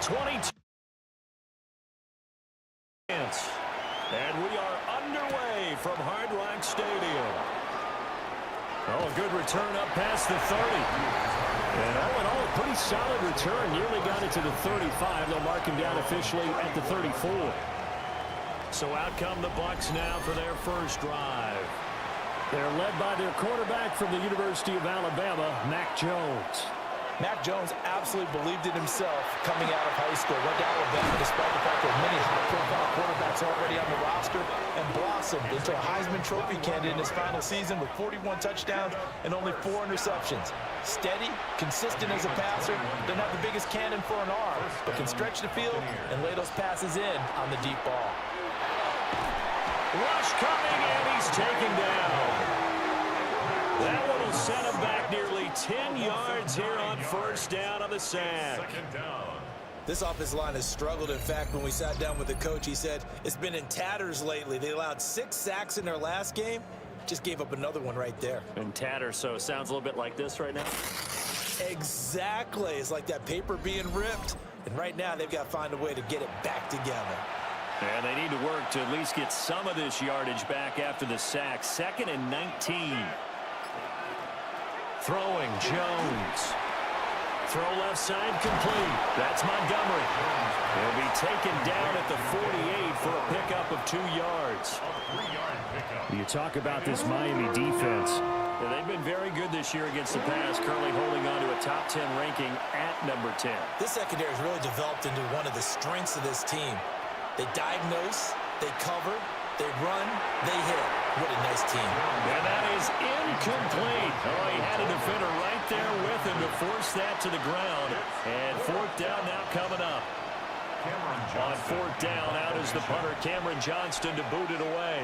22. And we are underway from Hard Rock Stadium. Oh, a good return up past the 30. And all in all, a pretty solid return. Nearly got it to the 35. They'll mark him down officially at the 34. So out come the Bucs now for their first drive. They're led by their quarterback from the University of Alabama, Mac Jones. Mac Jones absolutely believed in himself coming out of high school. Went to Alabama despite the fact there are many high-profile quarterbacks already on the roster, and blossomed into a Heisman Trophy candidate in his final season with 41 touchdowns and only 4 interceptions. Steady, consistent as a passer, doesn't have the biggest cannon for an arm, but can stretch the field and lay those passes in on the deep ball. Rush coming, and he's taken down. That one will send him back nearly 10 yards here on first down on the sack. This offensive line has struggled. In fact, when we sat down with the coach, he said it's been in tatters lately. They allowed 6 sacks in their last game. Just gave up another one right there. In tatters, so it sounds a little bit like this right now? Exactly. It's like that paper being ripped. And right now, they've got to find a way to get it back together. And they need to work to at least get some of this yardage back after the sack. 2nd and 19. Throwing, Jones. Throw left side complete. That's Montgomery. He'll be taken down at the 48 for a pickup of 2 yards. You talk about this Miami defense. Yeah, they've been very good this year against the pass, currently holding on to a top 10 ranking at number 10. This secondary has really developed into one of the strengths of this team. They diagnose, they cover, they run, they hit. What a nice team. And that is incomplete. Oh, he had a defender right right there with him to force that to the ground. And fourth down now coming up. On fourth down, out is the punter, Cameron Johnston, to boot it away.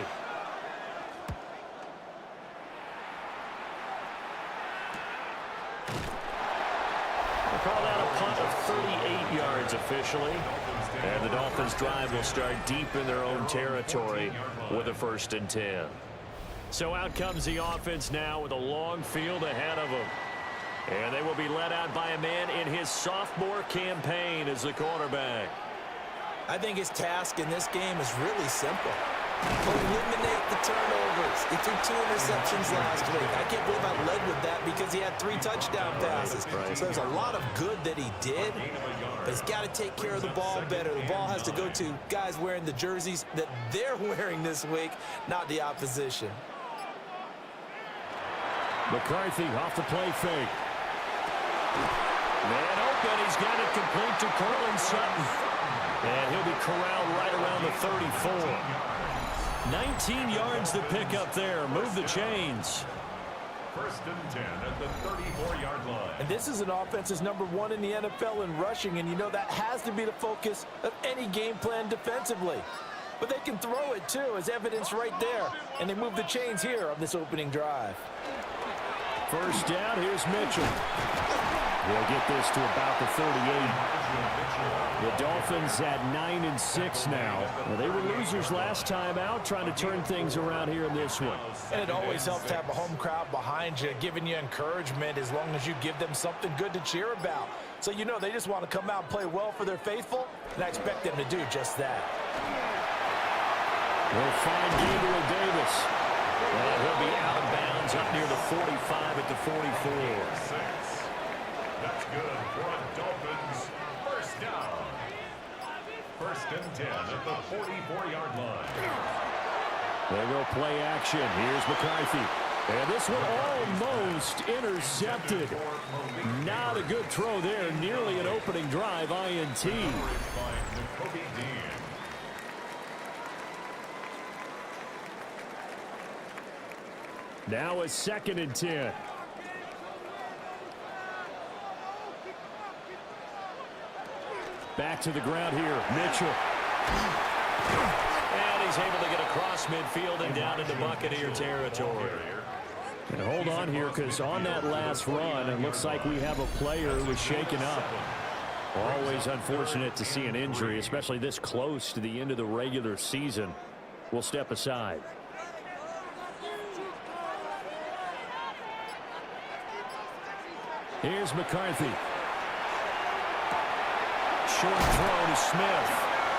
We'll call that a punt of 38 yards officially. And the Dolphins' drive will start deep in their own territory with a 1st and 10. So out comes the offense now with a long field ahead of them. And they will be led out by a man in his sophomore campaign as the quarterback. I think his task in this game is really simple. Eliminate the turnovers. He threw 2 interceptions last week. I can't believe I led with that because he had 3 touchdown passes. So there's a lot of good that he did, but he's got to take care of the ball better. The ball has to go to guys wearing the jerseys that they're wearing this week, not the opposition. McCarthy off the play fake. Man open. He's got it complete to Cortland Sutton. And he'll be corralled right around the 34. 19 yards to pick up there. Move the chains. 1st and 10 at the 34-yard line. And this is an offense that's #1 in the NFL in rushing, and you know that has to be the focus of any game plan defensively. But they can throw it, too, as evidence right there. And they move the chains here on this opening drive. First down, here's Mitchell. They'll get this to about the 38. The Dolphins at 9-6 now. Well, they were losers last time out, trying to turn things around here in this one. And it always helps to have a home crowd behind you, giving you encouragement as long as you give them something good to cheer about. So you know they just want to come out and play well for their faithful, and I expect them to do just that. We'll find Gabriel Davis. And he'll be out of bounds up near the 45 at the 44. That's good for a Dolphins 1st down. 1st and 10 at the 44-yard line. They go play action. Here's McCarthy. And this one almost intercepted. Not a good throw there. Nearly an opening drive INT. Now a 2nd and 10. Back to the ground here. Mitchell. And he's able to get across midfield and down into Buccaneer territory. And hold on here, because on that last run, it looks like we have a player who was shaken up. Always unfortunate to see an injury, especially this close to the end of the regular season. We'll step aside. Here's McCarthy. Short throw to Smith.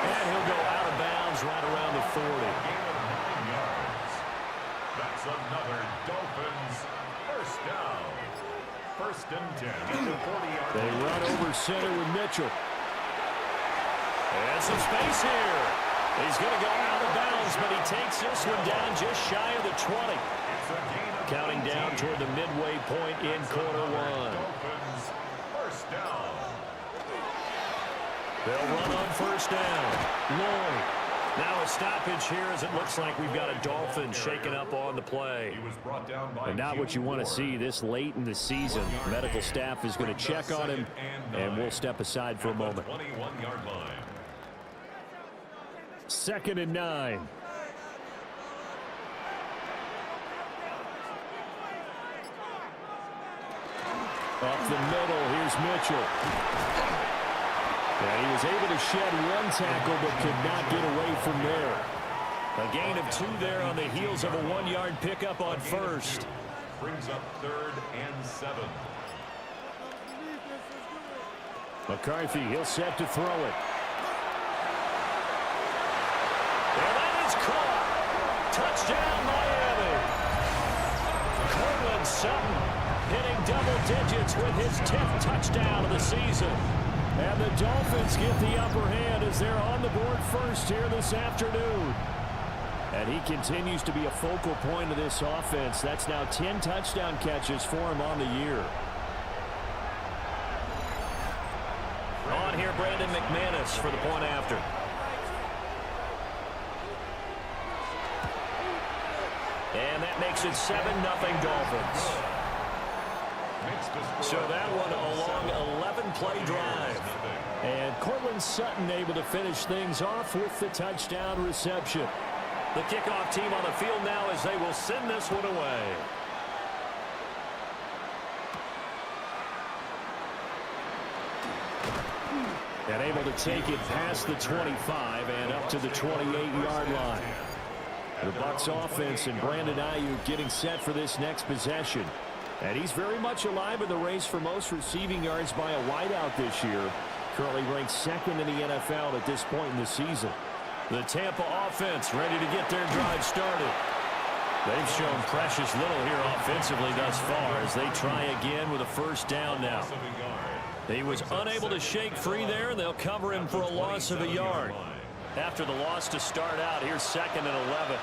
And he'll go out of bounds right around the 40. That's another Dolphins 1st down. 1st and 10 at the 40-yard line. They run over center with Mitchell. And some space here. He's going to go out of bounds, but he takes this one down just shy of the 20. Counting down toward the midway point in quarter 1. Dolphins 1st down. They'll run on 1st down. Lloyd. Now a stoppage here as it looks like we've got a Dolphin shaken up on the play. He was brought down by and not what you want to see this late in the season. Medical staff is going to check on him, and we'll step aside for a moment. 21-yard line. 2nd and 9. Up the middle, here's Mitchell. And he was able to shed one tackle, but could not get away from there. A gain of 2 there on the heels of a 1-yard pickup on 1st. Brings up 3rd and 7. McCarthy, he'll set to throw it. And that is caught. Touchdown, Miami. Cortland Sutton hitting double digits with his 10th touchdown of the season. And the Dolphins get the upper hand as they're on the board first here this afternoon. And he continues to be a focal point of this offense. That's now 10 touchdown catches for him on the year. On here, Brandon McManus for the point after. And that makes it 7-0 Dolphins. So that one a long 11-play drive. And Cortland Sutton able to finish things off with the touchdown reception. The kickoff team on the field now as they will send this one away. And able to take it past the 25 and up to the 28-yard line. The Bucs offense and Brandon Ayuk getting set for this next possession. And he's very much alive in the race for most receiving yards by a wideout this year. Currently ranked second in the NFL at this point in the season. The Tampa offense ready to get their drive started. They've shown precious little here offensively thus far as they try again with a first down now. He was unable to shake free there. They'll cover him for a loss of a yard. After the loss to start out, here's 2nd and 11.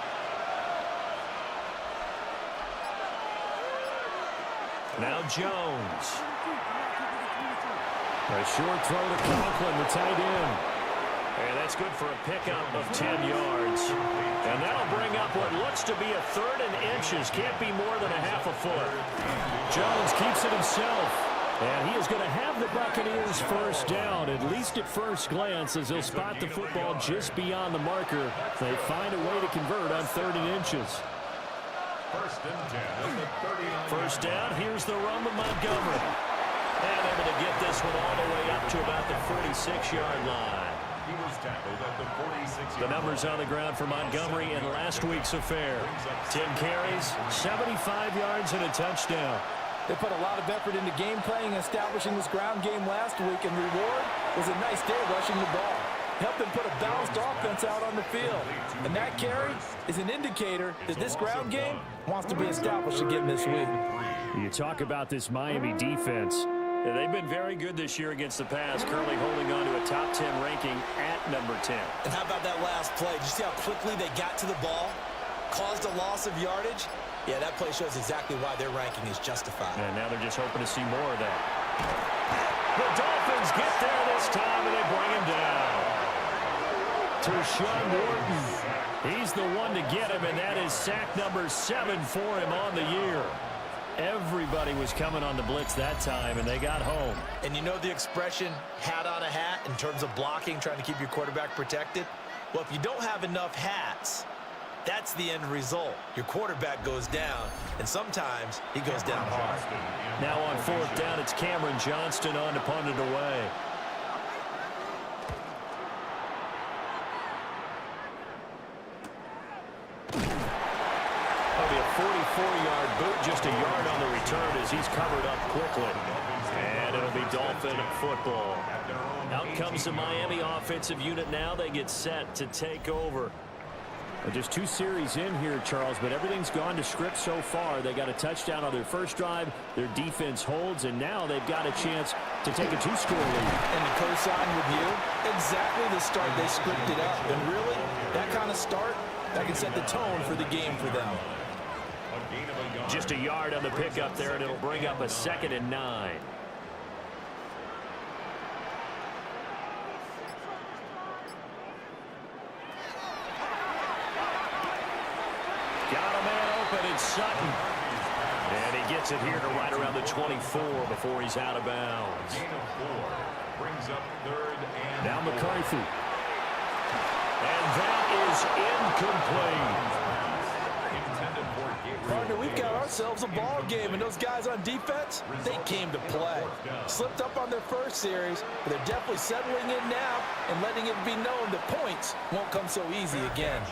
Now Jones. A short throw to Conklin, the tight end. And that's good for a pickup of 10 yards. And that'll bring up what looks to be a 3rd and inches. Can't be more than a half a foot. Jones keeps it himself. And he is going to have the Buccaneers first down, at least at first glance, as they'll spot the football just beyond the marker. They find a way to convert on 3rd and inches. 1st and 10. First down, here's the run with Montgomery. And able to get this one all the way up to about the 46-yard line. He was tackled at the 46-yard line. The numbers on the ground for Montgomery in last week's affair. 10 carries, 75 yards, and a touchdown. They put a lot of effort into game playing and establishing this ground game last week, and the reward was a nice day rushing the ball. Helped them put a balanced offense out on the field. And that carry is an indicator that this ground game wants to be established again this week. You talk about this Miami defense. They've been very good this year against the pass, currently holding on to a top 10 ranking at number 10. And how about that last play? Did you see how quickly they got to the ball? Caused a loss of yardage? Yeah, that play shows exactly why their ranking is justified. And now they're just hoping to see more of that. The Dolphins get there this time, and they bring him down. To Sean Wharton. He's the one to get him, and that is sack number 7 for him on the year. Everybody was coming on the blitz that time, and they got home. And you know the expression, hat on a hat, in terms of blocking, trying to keep your quarterback protected? Well, if you don't have enough hats, that's the end result. Your quarterback goes down, and sometimes he goes down hard. Now on 4th down, it's Cameron Johnston on to punt it away. That'll be a 44-yard boot, just a yard on the return as he's covered up quickly. And it'll be Dolphin football. Out comes the Miami offensive unit now. They get set to take over. Just 2 series in here, Charles, but everything's gone to script so far. They got a touchdown on their first drive. Their defense holds, and now they've got a chance to take a 2-score lead. And to co-sign with you, exactly the start they scripted up. And really, that kind of start, that can set the tone for the game for them. Just a yard on the pickup there, and it'll bring up a 2nd and 9. Got a man open, it's Sutton. And he gets it here to right around the 24 before he's out of bounds. Gain of 4 brings up 3rd and Now McCarthy. And that is incomplete. Partner, we've got ourselves a ball game, and those guys on defense, they came to play. Slipped up on their first series, but they're definitely settling in now and letting it be known that points won't come so easy again.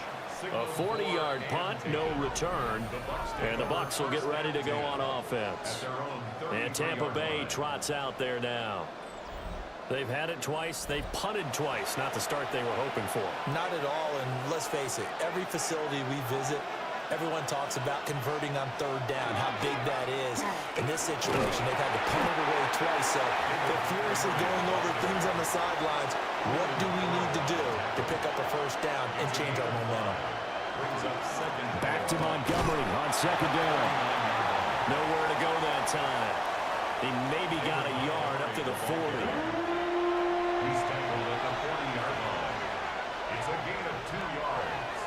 A 40-yard punt, no return, and the Bucs will get ready to go on offense. And Tampa Bay trots out there now. They've had it twice. They've punted twice. Not the start they were hoping for. Not at all, and let's face it, every facility we visit, everyone talks about converting on 3rd down, how big that is. In this situation, they've had to punt it away twice, so they're furiously going over things on the sidelines. What do we need to do to pick up a first down and change our momentum? Back to Montgomery on 2nd down. Nowhere to go that time. He maybe got a yard up to the 40. He's tackled at the 40-yard line. It's a gain of 2 yards.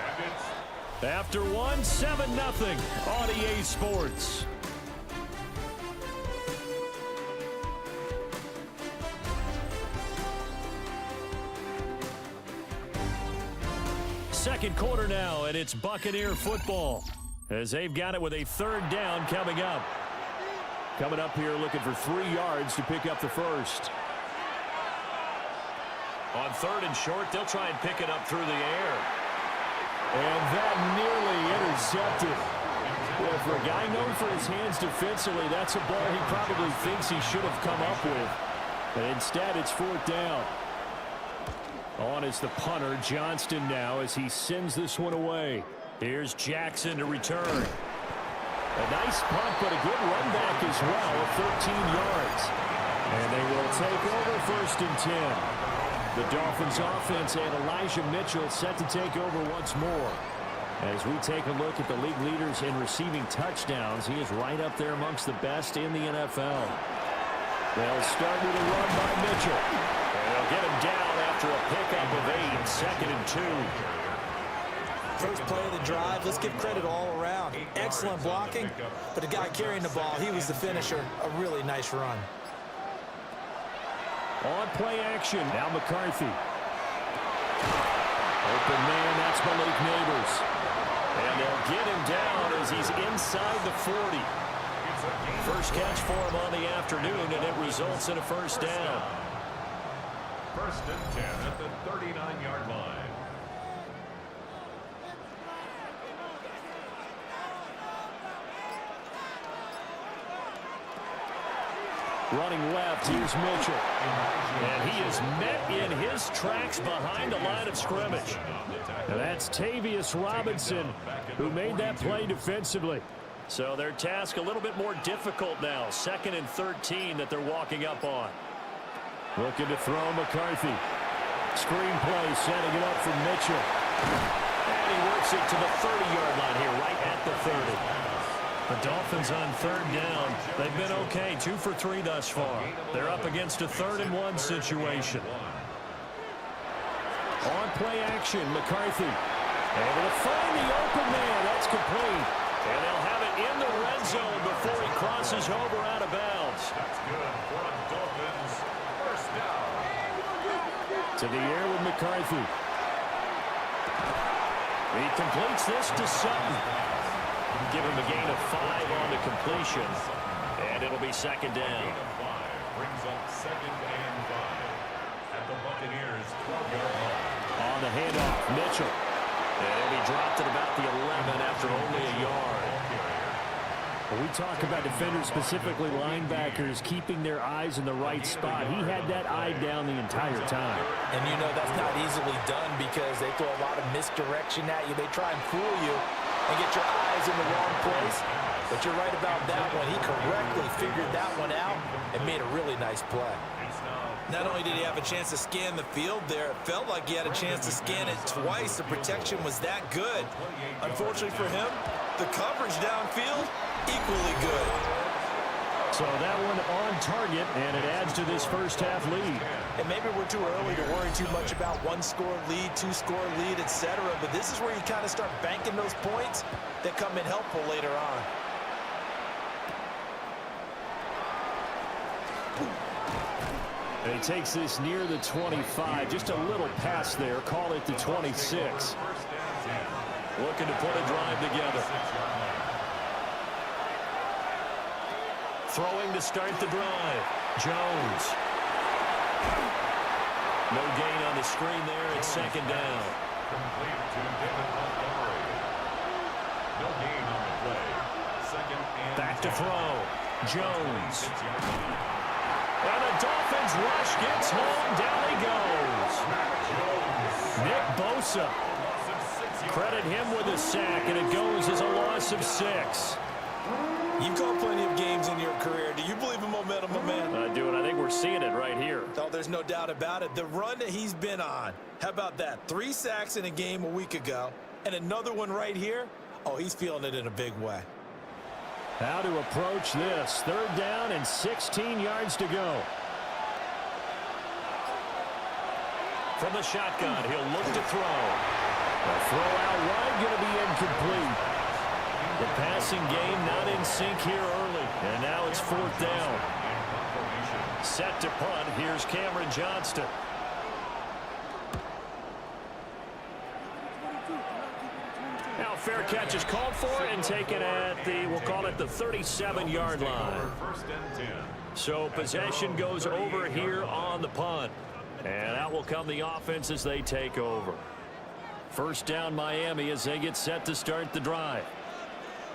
And it's After one, 7-0 on EA Sports. second quarter now, and it's Buccaneer football as they've got it with a third down coming up. Coming up here looking for 3 yards to pick up the first. On third and short, they'll try and pick it up through the air. And that nearly intercepted. Yeah, for a guy known for his hands defensively, that's a ball he probably thinks he should have come up with. But instead, it's fourth down. On is the punter, Johnston now, as he sends this one away. Here's Jackson to return. A nice punt, but a good run back as well of 13 yards. And they will take over first and 10. The Dolphins offense and Elijah Mitchell set to take over once more. As we take a look at the league leaders in receiving touchdowns, he is right up there amongst the best in the NFL. They'll start with a run by Mitchell. And they'll get him down after a pickup of 8, second and 2. First play of the drive, let's give credit all around. Excellent blocking, but the guy carrying the ball, he was the finisher. A really nice run. On play action, now McCarthy. Open man, that's Malik Neighbors. And they'll get him down as he's inside the 40. First catch for him on the afternoon, and it results in a first down. First and 10 at the 39-yard line. Running left, here's Mitchell. And he is met in his tracks behind the line of scrimmage. And that's Tavius Robinson who made that play defensively. So their task a little bit more difficult now. Second and 13 that they're walking up on. Looking to throw McCarthy. Screen play, setting it up for Mitchell. And he works it to the 30-yard line here, right at the 30. The Dolphins on third down. They've been okay, 2 for 3 thus far. They're up against a 3rd and 1 situation. On play action, McCarthy. Able to find the open man. That's complete. And they'll have it in the red zone before he crosses over out of bounds. That's good for the Dolphins. First down. To the air with McCarthy. He completes this to Sutton. Give him a gain of 5 on the completion. And it'll be second down. Gain of 5 brings up second and 5 at the Buccaneers' 12-yard line. On the handoff, Mitchell. And he dropped it about the 11 after only a yard. When we talk about defenders, specifically linebackers, keeping their eyes in the right spot, he had that eye down the entire time. And you know that's not easily done because they throw a lot of misdirection at you. They try and fool you and get your eyes in the wrong place. But you're right about that one. He correctly figured that one out and made a really nice play. Not only did he have a chance to scan the field there, it felt like he had a chance to scan it twice. The protection was that good. Unfortunately for him, the coverage downfield, equally good. So that one on target, and it adds to this first half lead. And maybe we're too early to worry too much about 1-score lead, 2-score lead, etc. But this is where you kind of start banking those points that come in helpful later on. And he takes this near the 25. Just a little pass there. Call it the 26. Looking to put a drive together. Throwing to start the drive. Jones. No gain on the screen there. It's second down. Complete to David Montgomery. No gain on the play. Second and Back to throw. Jones. And the Dolphins rush gets home. Down he goes. Nick Bosa. Credit him with a sack, and it goes as a loss of 6. You've called plenty of games in your career. Do you believe in momentum, my man? I do, and I think we're seeing it right here. Oh, there's no doubt about it. The run that he's been on. How about that? 3 sacks in a game a week ago, and another one right here. Oh, he's feeling it in a big way. How to approach this. Third down and 16 yards to go. From the shotgun, he'll look to throw. The throw out wide going to be incomplete. The passing game not in sync here early. And now it's fourth down. Set to punt. Here's Cameron Johnston. fair catch is called for and taken at the, we'll call it the 37-yard line. First and 10. So possession goes over here on the punt. And out will come the offense as they take over. First down Miami as they get set to start the drive.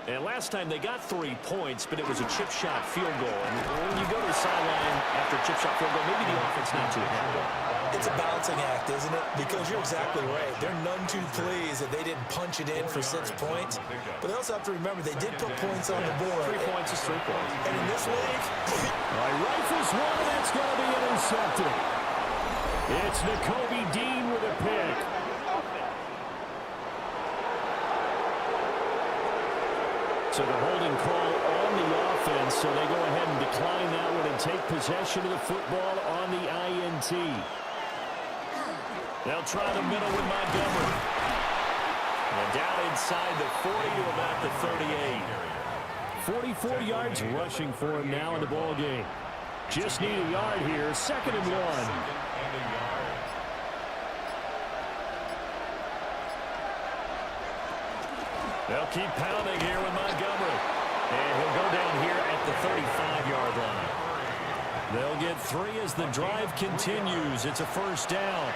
And last time they got 3 points, but it was a chip shot field goal. And when you go to the sideline after a chip shot field goal, maybe the offense not too happy. It's a balancing act, isn't it? Because you're exactly right. They're none too pleased that they didn't punch it in for 6 points. But they also have to remember they did put points on the board. 3 points is 3 points. And in this league, Rifles one, and that's going to be intercepted. It's Nakobe Dean with a pick. So the holding call on the offense, so they go ahead and decline that one and take possession of the football on the INT. They'll try the middle with Montgomery. And down inside the 40 to about the 38. 44 yards rushing for him now in the ball game. Just need a yard here, 2nd and 1. They'll keep pounding here with Montgomery. And he'll go down here at the 35-yard line. They'll get 3 as the drive continues. It's a first down.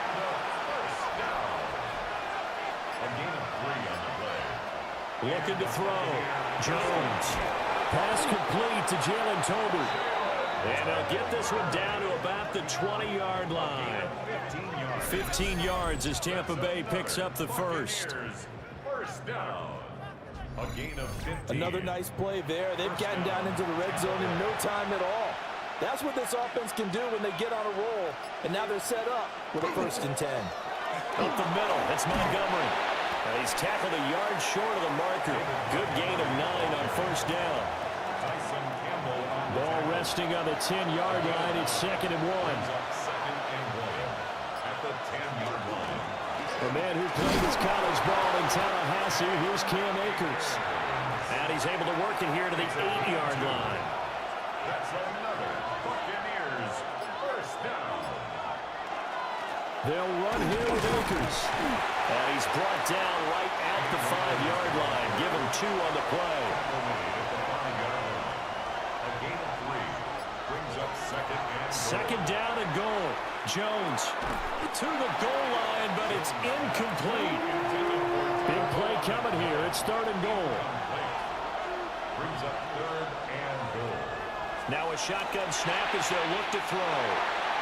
Looking to throw. Jones. Pass complete to Jalen Tolbert. And they'll get this one down to about the 20-yard line. 15 yards as Tampa Bay picks up the first. First down. A gain of 15. Another nice play there. They've gotten down into the red zone in no time at all. That's what this offense can do when they get on a roll. And now they're set up with a 1st and 10. Up the middle, it's Montgomery. He's tackled a yard short of the marker. Good gain of 9 on first down. Ball resting on the 10-yard line. It's 2nd and 1. At the 10-yard line. The man who played his college ball in Tallahassee, here's Cam Akers. And he's able to work it here to the 8-yard line. That's another Buccaneers first down. They'll run here with Akers. And he's brought down right at the 5-yard line. Give him 2 on the play. A gain of 3 brings up 2nd and 2nd down and goal. Jones to the goal line, but it's incomplete. Big play coming here. It's 3rd and goal. brings up 3rd and goal. Now a shotgun snap as they'll look to throw.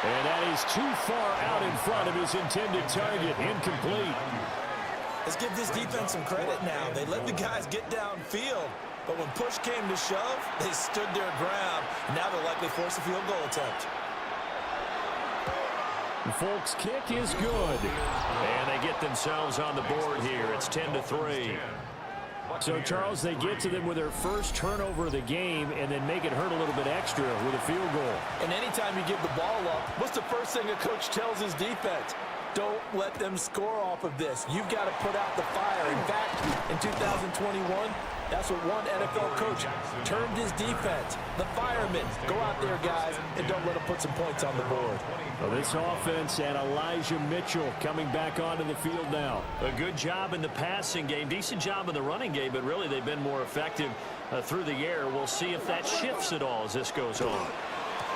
And that is too far out in front of his intended target. Incomplete. let's give this defense some credit now. They let the guys get downfield. But when push came to shove, they stood their ground. Now they'll likely force a field goal attempt. Folks' kick is good. And they get themselves on the board here. It's 10-3. So, Charles, they get to them with their first turnover of the game and then make it hurt a little bit extra with a field goal. And anytime you give the ball up, what's the first thing a coach tells his defense? Don't let them score off of this. You've got to put out the fire. In fact, in 2021, that's what one NFL coach termed his defense. The firemen. Go out there, guys, and don't let them put some points on the board. Well, this offense and Elijah Mitchell coming back onto the field now. A good job in the passing game, decent job in the running game, but really they've been more effective through the air. We'll see if that shifts at all as this goes on.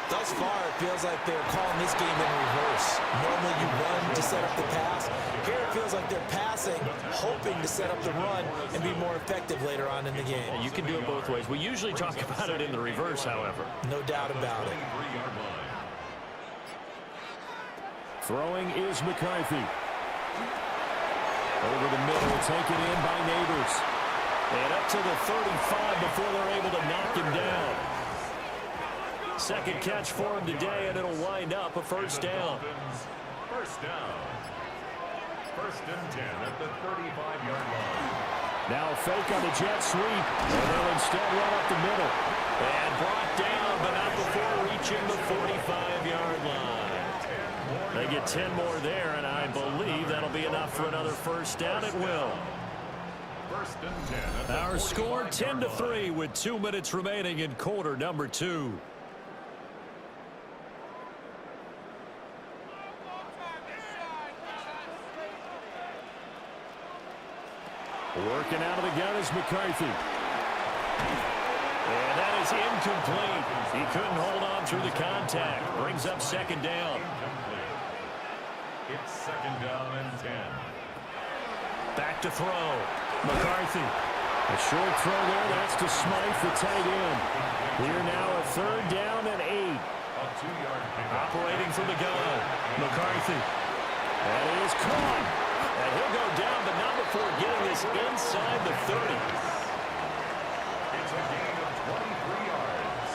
Thus far, it feels like they're calling this game in reverse. Normally you run to set up the pass. Here it feels like they're passing, hoping to set up the run and be more effective later on in the game. And you can do it both ways. We usually talk about it in the reverse, however. No doubt about it. Throwing is McCarthy. Over the middle, taken in by Neighbors. And up to the 35 before they're able to knock him down. Second catch for him today, and it'll wind up a first down. First down. 1st and 10 at the 35-yard line. Now a fake on the jet sweep, and they'll instead run up the middle. And brought down, but not before reaching the 45-yard line. They get 10 more there, and I believe that'll be enough for another first down. It will. 1st and 10. Our score 10-3 with 2 minutes remaining in quarter number 2. Working out of the gun is McCarthy. And that is incomplete. He couldn't hold on through the contact. Brings up second down. It's second down and 10. Back to throw. McCarthy. A short throw there. That's to Smythe, the tight end. Here now a third down and 8. A 2-yard pickup. Operating from the gun. McCarthy. That is caught. And he'll go down, but not before getting this inside the 30. It's a gain of 23 yards.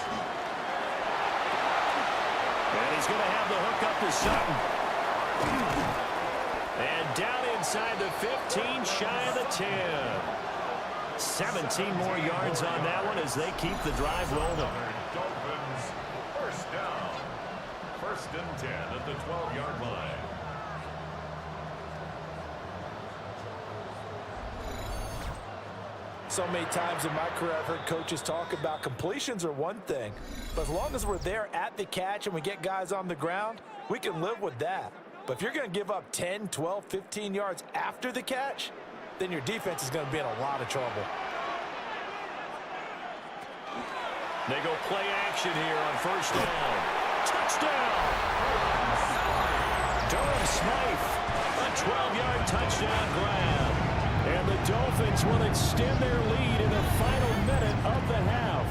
And he's going to have the hook up to Sutton. And down inside the 15, shy of the 10. 17 more yards on that one as they keep the drive rolling. Dolphins, first down. First and 10 at the 12-yard line. So many times in my career I've heard coaches talk about completions are one thing, but as long as we're there at the catch and we get guys on the ground, we can live with that. But if you're going to give up 10, 12, 15 yards after the catch, then your defense is going to be in a lot of trouble. They go play action here on first down. Touchdown! Durham Smythe, a 12-yard touchdown grab. And the Dolphins will extend their lead in the final minute of the half.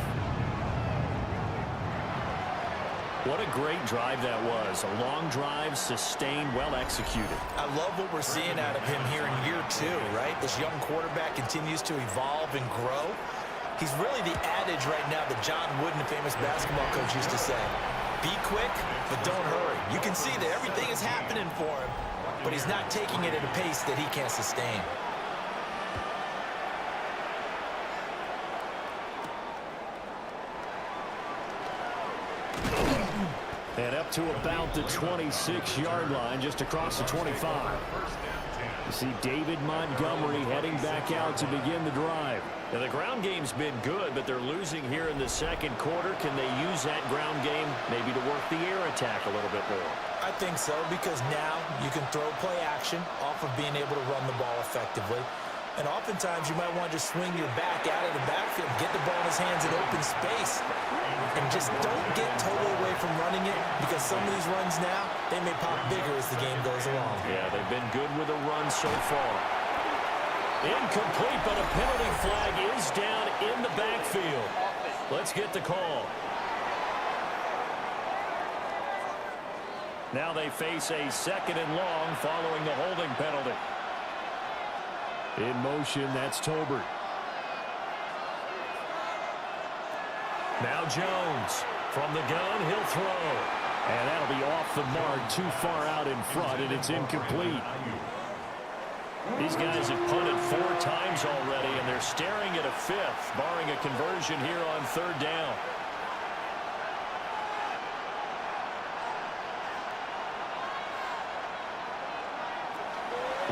What a great drive that was. A long drive, sustained, well executed. I love what we're seeing out of him here in year 2, right? This young quarterback continues to evolve and grow. He's really the adage right now that John Wooden, the famous basketball coach, used to say. Be quick, but don't hurry. You can see that everything is happening for him, but he's not taking it at a pace that he can't sustain. And up to about the 26-yard line, just across the 25. You see David Montgomery heading back out to begin the drive. Now, the ground game's been good, but they're losing here in the second quarter. Can they use that ground game maybe to work the air attack a little bit more? I think so, because now you can throw play action off of being able to run the ball effectively. And oftentimes you might want to just swing your back out of the backfield, get the ball in his hands in open space, and just don't get totally away from running it, because some of these runs now, they may pop bigger as the game goes along. Yeah, they've been good with a run so far. Incomplete, but a penalty flag is down in the backfield. Let's get the call. Now they face a second and long following the holding penalty. In motion, that's Tolbert. Now Jones. From the gun, he'll throw. And that'll be off the mark, too far out in front, and it's incomplete. These guys have punted 4 times already, and they're staring at a 5th, barring a conversion here on third down.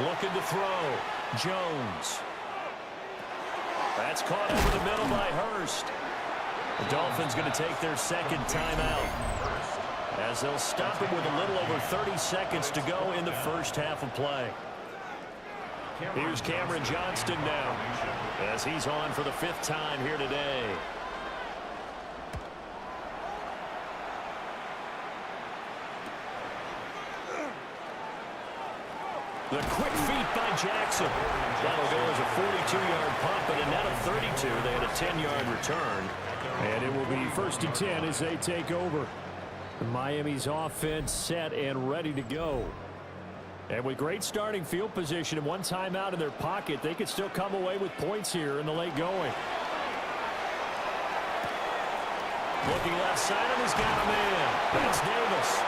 Looking to throw. Jones. That's caught over the middle by Hurst. The Dolphins going to take their second timeout, as they'll stop it with a little over 30 seconds to go in the first half of play. Here's Cameron Johnston now, as he's on for the 5th time here today. The quick feet by Jackson. That'll go as a 42-yard pump, but a net of 32. They had a 10-yard return. And it will be 1st and 10 as they take over. Miami's offense set and ready to go. And with great starting field position and 1 timeout in their pocket, they could still come away with points here in the late going. Looking left side, and he's got him in. That's Davis.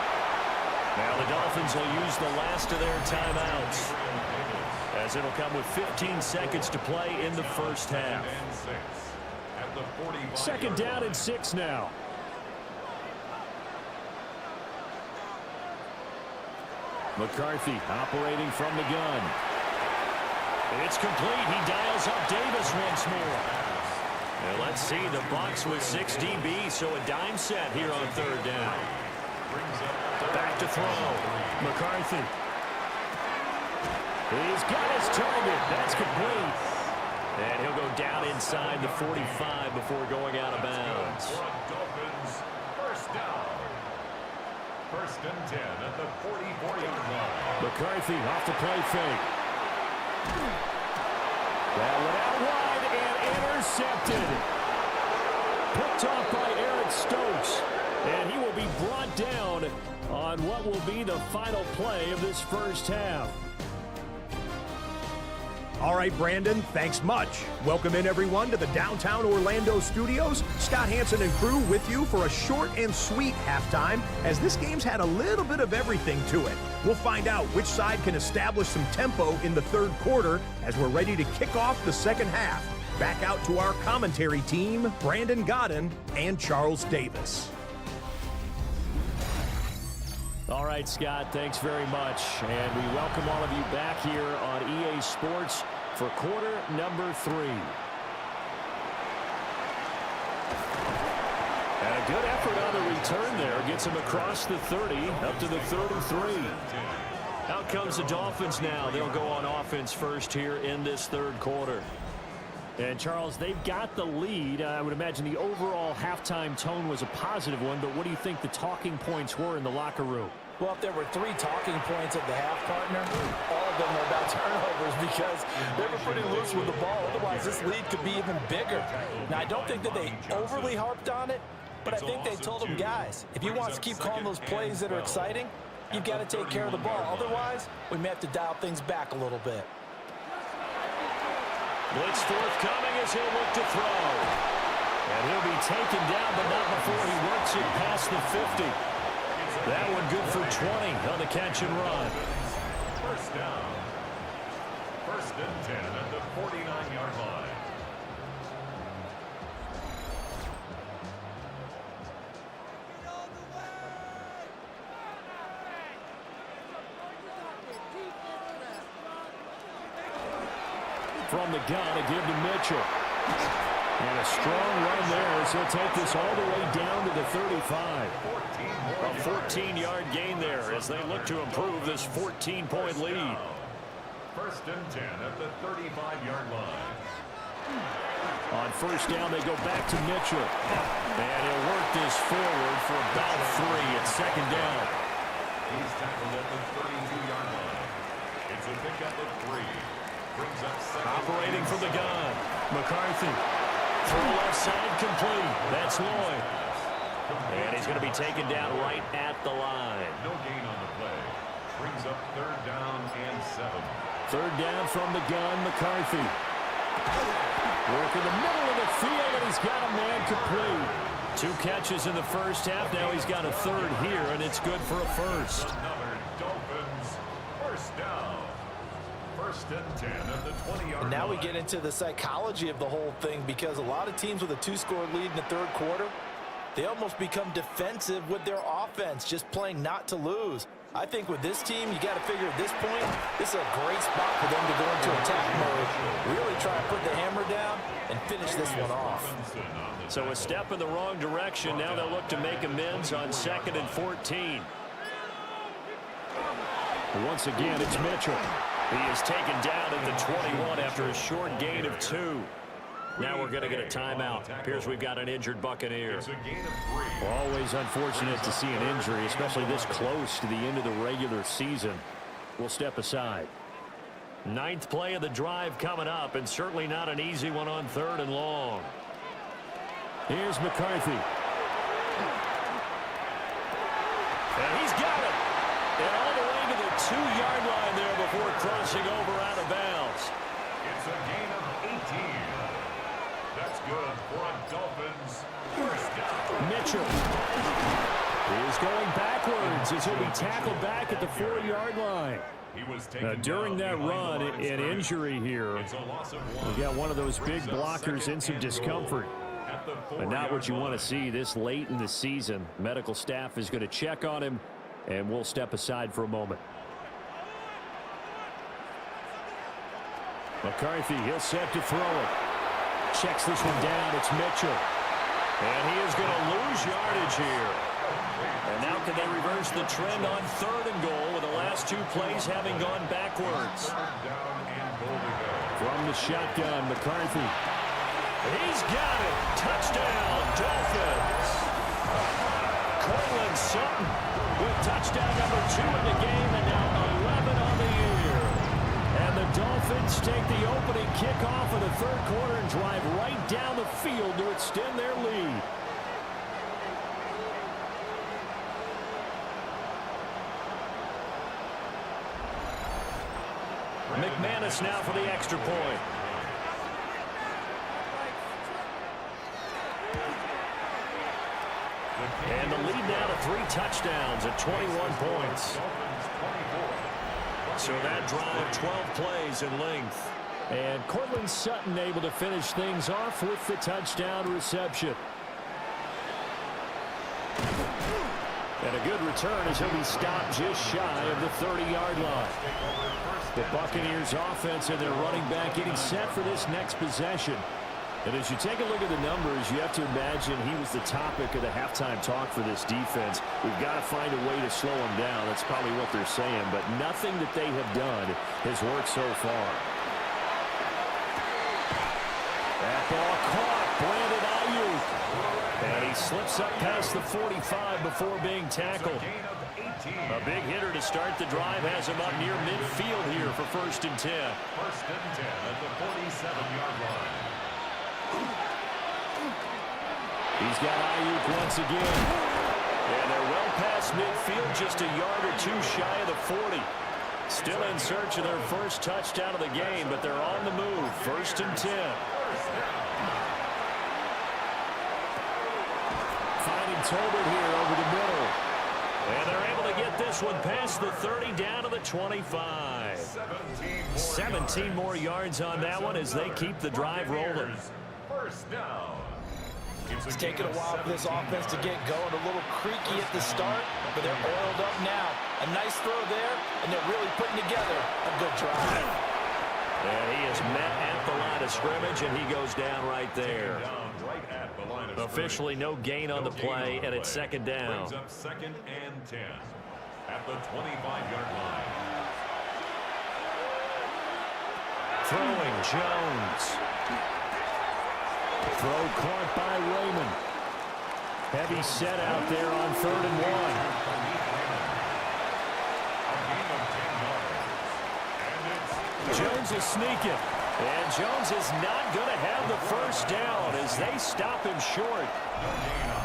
Now the Dolphins will use the last of their timeouts, as it'll come with 15 seconds to play in the first half. Second down and 6 now. McCarthy operating from the gun. It's complete. He dials up Davis once more. And let's see, the Bucs with 6 DB, so a dime set here on third down. Back to throw. McCarthy. He's got his target. That's complete. And he'll go down inside the 45 before going out of bounds. Dolphins, first down. First and 10 at the 44-yard line. McCarthy off the play fake. That went out wide and intercepted. Picked off by Eric Stokes. And he will be brought down on what will be the final play of this first half. All right, Brandon, thanks much. Welcome in, everyone, to the downtown Orlando studios. Scott Hansen and crew with you for a short and sweet halftime, as this game's had a little bit of everything to it. We'll find out which side can establish some tempo in the third quarter as we're ready to kick off the second half. Back out to our commentary team, Brandon Godden and Charles Davis. All right, Scott, thanks very much. And we welcome all of you back here on EA Sports for quarter number 3. And a good effort on the return there. Gets him across the 30, up to the 33. Out comes the Dolphins now. They'll go on offense first here in this third quarter. And, Charles, they've got the lead. I would imagine the overall halftime tone was a positive one, but what do you think the talking points were in the locker room? Well, if there were 3 talking points at the half, partner, all of them were about turnovers because they were pretty loose with the ball. Otherwise, this lead could be even bigger. Now, I don't think that they overly harped on it, but I think they told them, guys, if you want us to keep calling those plays that are exciting, you've got to take care of the ball. Otherwise, we may have to dial things back a little bit. Blitz forthcoming as he'll look to throw. And he'll be taken down, but not before he works it past the 50. That one good for 20 on the catch and run. First down. First and 10 at the 49-yard line. From the gun, a give to Mitchell. And a strong run there as he'll take this all the way down to the 35. A 14-yard gain there as they look to improve this 14-point lead. First and 10 at the 35-yard line. On first down, they go back to Mitchell. And he'll work this forward for about 3 at second down. He's tackled at the 32-yard line. It's a pickup of 3. Brings up second. Operating from the gun. McCarthy. Throw left side complete. That's Lloyd. And he's going to be taken down right at the line. No gain on the play. Brings up third down and 7. Third down from the gun, McCarthy. Work in the middle of the field, and he's got a man complete. 2 catches in the first half. Now he's got a third here, and it's good for a first. Another Dolphins first down. First and 10 at the 20-yard And now we line. get into the psychology of the whole thing because a lot of teams with a 2-score lead in the third quarter, they almost become defensive with their offense, just playing not to lose. I think with this team, you got to figure at this point, this is a great spot for them to go into attack mode, really try to put the hammer down and finish this one off. So a step in the wrong direction. Now they'll look to make amends on 2nd and 14. Once again, it's Mitchell. He is taken down at the 21 after a short gain of 2. Now we're going to get a timeout. Appears we've got an injured Buccaneer. It's a gain of 3. Always unfortunate to see an injury, especially this close to the end of the regular season. We'll step aside. 9th play of the drive coming up, and certainly not an easy one on 3rd and long. Here's McCarthy. And he's got it. And all the way to the 2-yard line there before crossing over out of bounds. It's a gain of 18. That's good for a Dolphins first down. Mitchell is going backwards as he'll be tackled back at the 4-yard line. He was taken During that down run, behind the line an of injury here. It's a loss of 1. We got one of those big Brings up blockers in some second and discomfort. goal at the But not what 4-yard you want line. to see this late in the season. Medical staff is going to check on him, and we'll step aside for a moment. McCarthy, he'll set to throw it. Checks this one down. It's Mitchell. And he is going to lose yardage here. And now can they reverse the trend on 3rd and goal with the last 2 plays having gone backwards? Third down and goal to go. From the shotgun, McCarthy. He's got it. Touchdown, Dolphins. Cortland Sutton with touchdown number 2 in the game and now 11 on the year. And the Dolphins take the opening kickoff of the third quarter and drive right down the field to extend their lead. McManus now for the extra point. And the lead now to 3 touchdowns at 21 points. So that drive, 12 plays in length. And Cortland Sutton able to finish things off with the touchdown reception. And a good return as he'll be stopped just shy of the 30-yard line. The Buccaneers offense and their running back getting set for this next possession. And as you take a look at the numbers, you have to imagine he was the topic of the halftime talk for this defense. We've got to find a way to slow him down. That's probably what they're saying. But nothing that they have done has worked so far. That ball caught. Brandon Ayuk. And he slips up past the 45 before being tackled. A big hitter to start the drive has him up near midfield here for 1st and 10. 1st and 10 at the 47-yard line. He's got Ayuk once again. And they're well past midfield, just a yard or 2 shy of the 40. Still in search of their first touchdown of the game, but they're on the move. 1st and 10. Finding Tolbert here over the middle. And they're able to get this one past the 30 down to the 25. 17 more yards on that one as they keep the drive rolling. 1st down. It's taken a while for this offense to get going. A little creaky at the start, but they're oiled up now. A nice throw there, and they're really putting together a good drive. And he is met at the line of scrimmage, and he goes down right there. Officially no gain on the play, and it's 2nd down. Brings up 2nd and 10 at the 25-yard line. Throwing Jones. Throw caught by Raymond. Heavy set out there on 3rd and 1. Jones is sneaking. And Jones is not going to have the 1st down as they stop him short.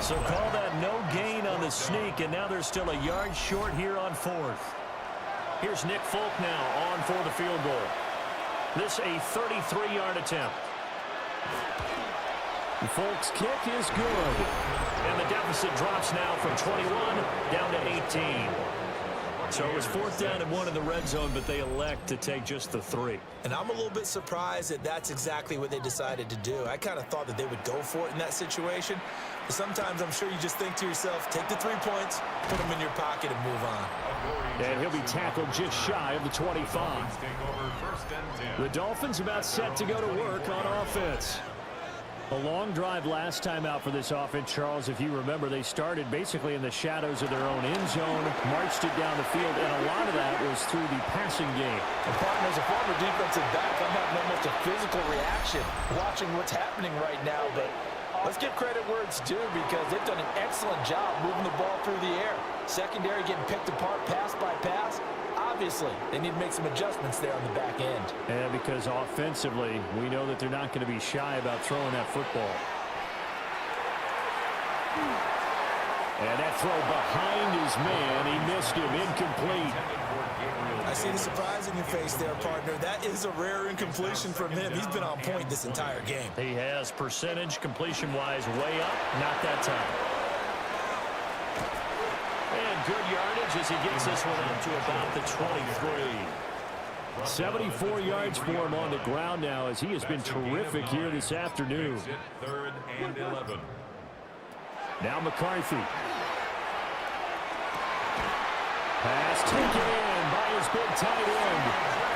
So call that no gain on the sneak, and now they're still a yard short here on 4th. Here's Nick Folk now on for the field goal. This a 33-yard attempt. Folk's kick is good. And the deficit drops now from 21 down to 18. So it was 4th down and 1 in the red zone, but they elect to take just the 3. And I'm a little bit surprised that that's exactly what they decided to do. I kind of thought that they would go for it in that situation. But sometimes I'm sure you just think to yourself, take the 3 points, put them in your pocket, and move on. And he'll be tackled just shy of the 25. The Dolphins about set to go to work on offense. A long drive last time out for this offense, Charles. If you remember, they started basically in the shadows of their own end zone, marched it down the field, and a lot of that was through the passing game. And partner, as a former defensive back, I'm having almost a physical reaction watching what's happening right now. But let's give credit where it's due because they've done an excellent job moving the ball through the air. Secondary getting picked apart pass by pass. Obviously, they need to make some adjustments there on the back end. And because offensively, we know that they're not going to be shy about throwing that football. And that throw behind his man, he missed him, incomplete. I see the surprise in your face there, partner. That is a rare incompletion from him. He's been on point this entire game. He has percentage completion-wise way up, not that time. And good yardage as he gets this one up to about the 23. 74 yards for him on the ground now as he has been terrific here this afternoon. 3rd and 11. Now McCarthy. Pass taken in by his big tight end.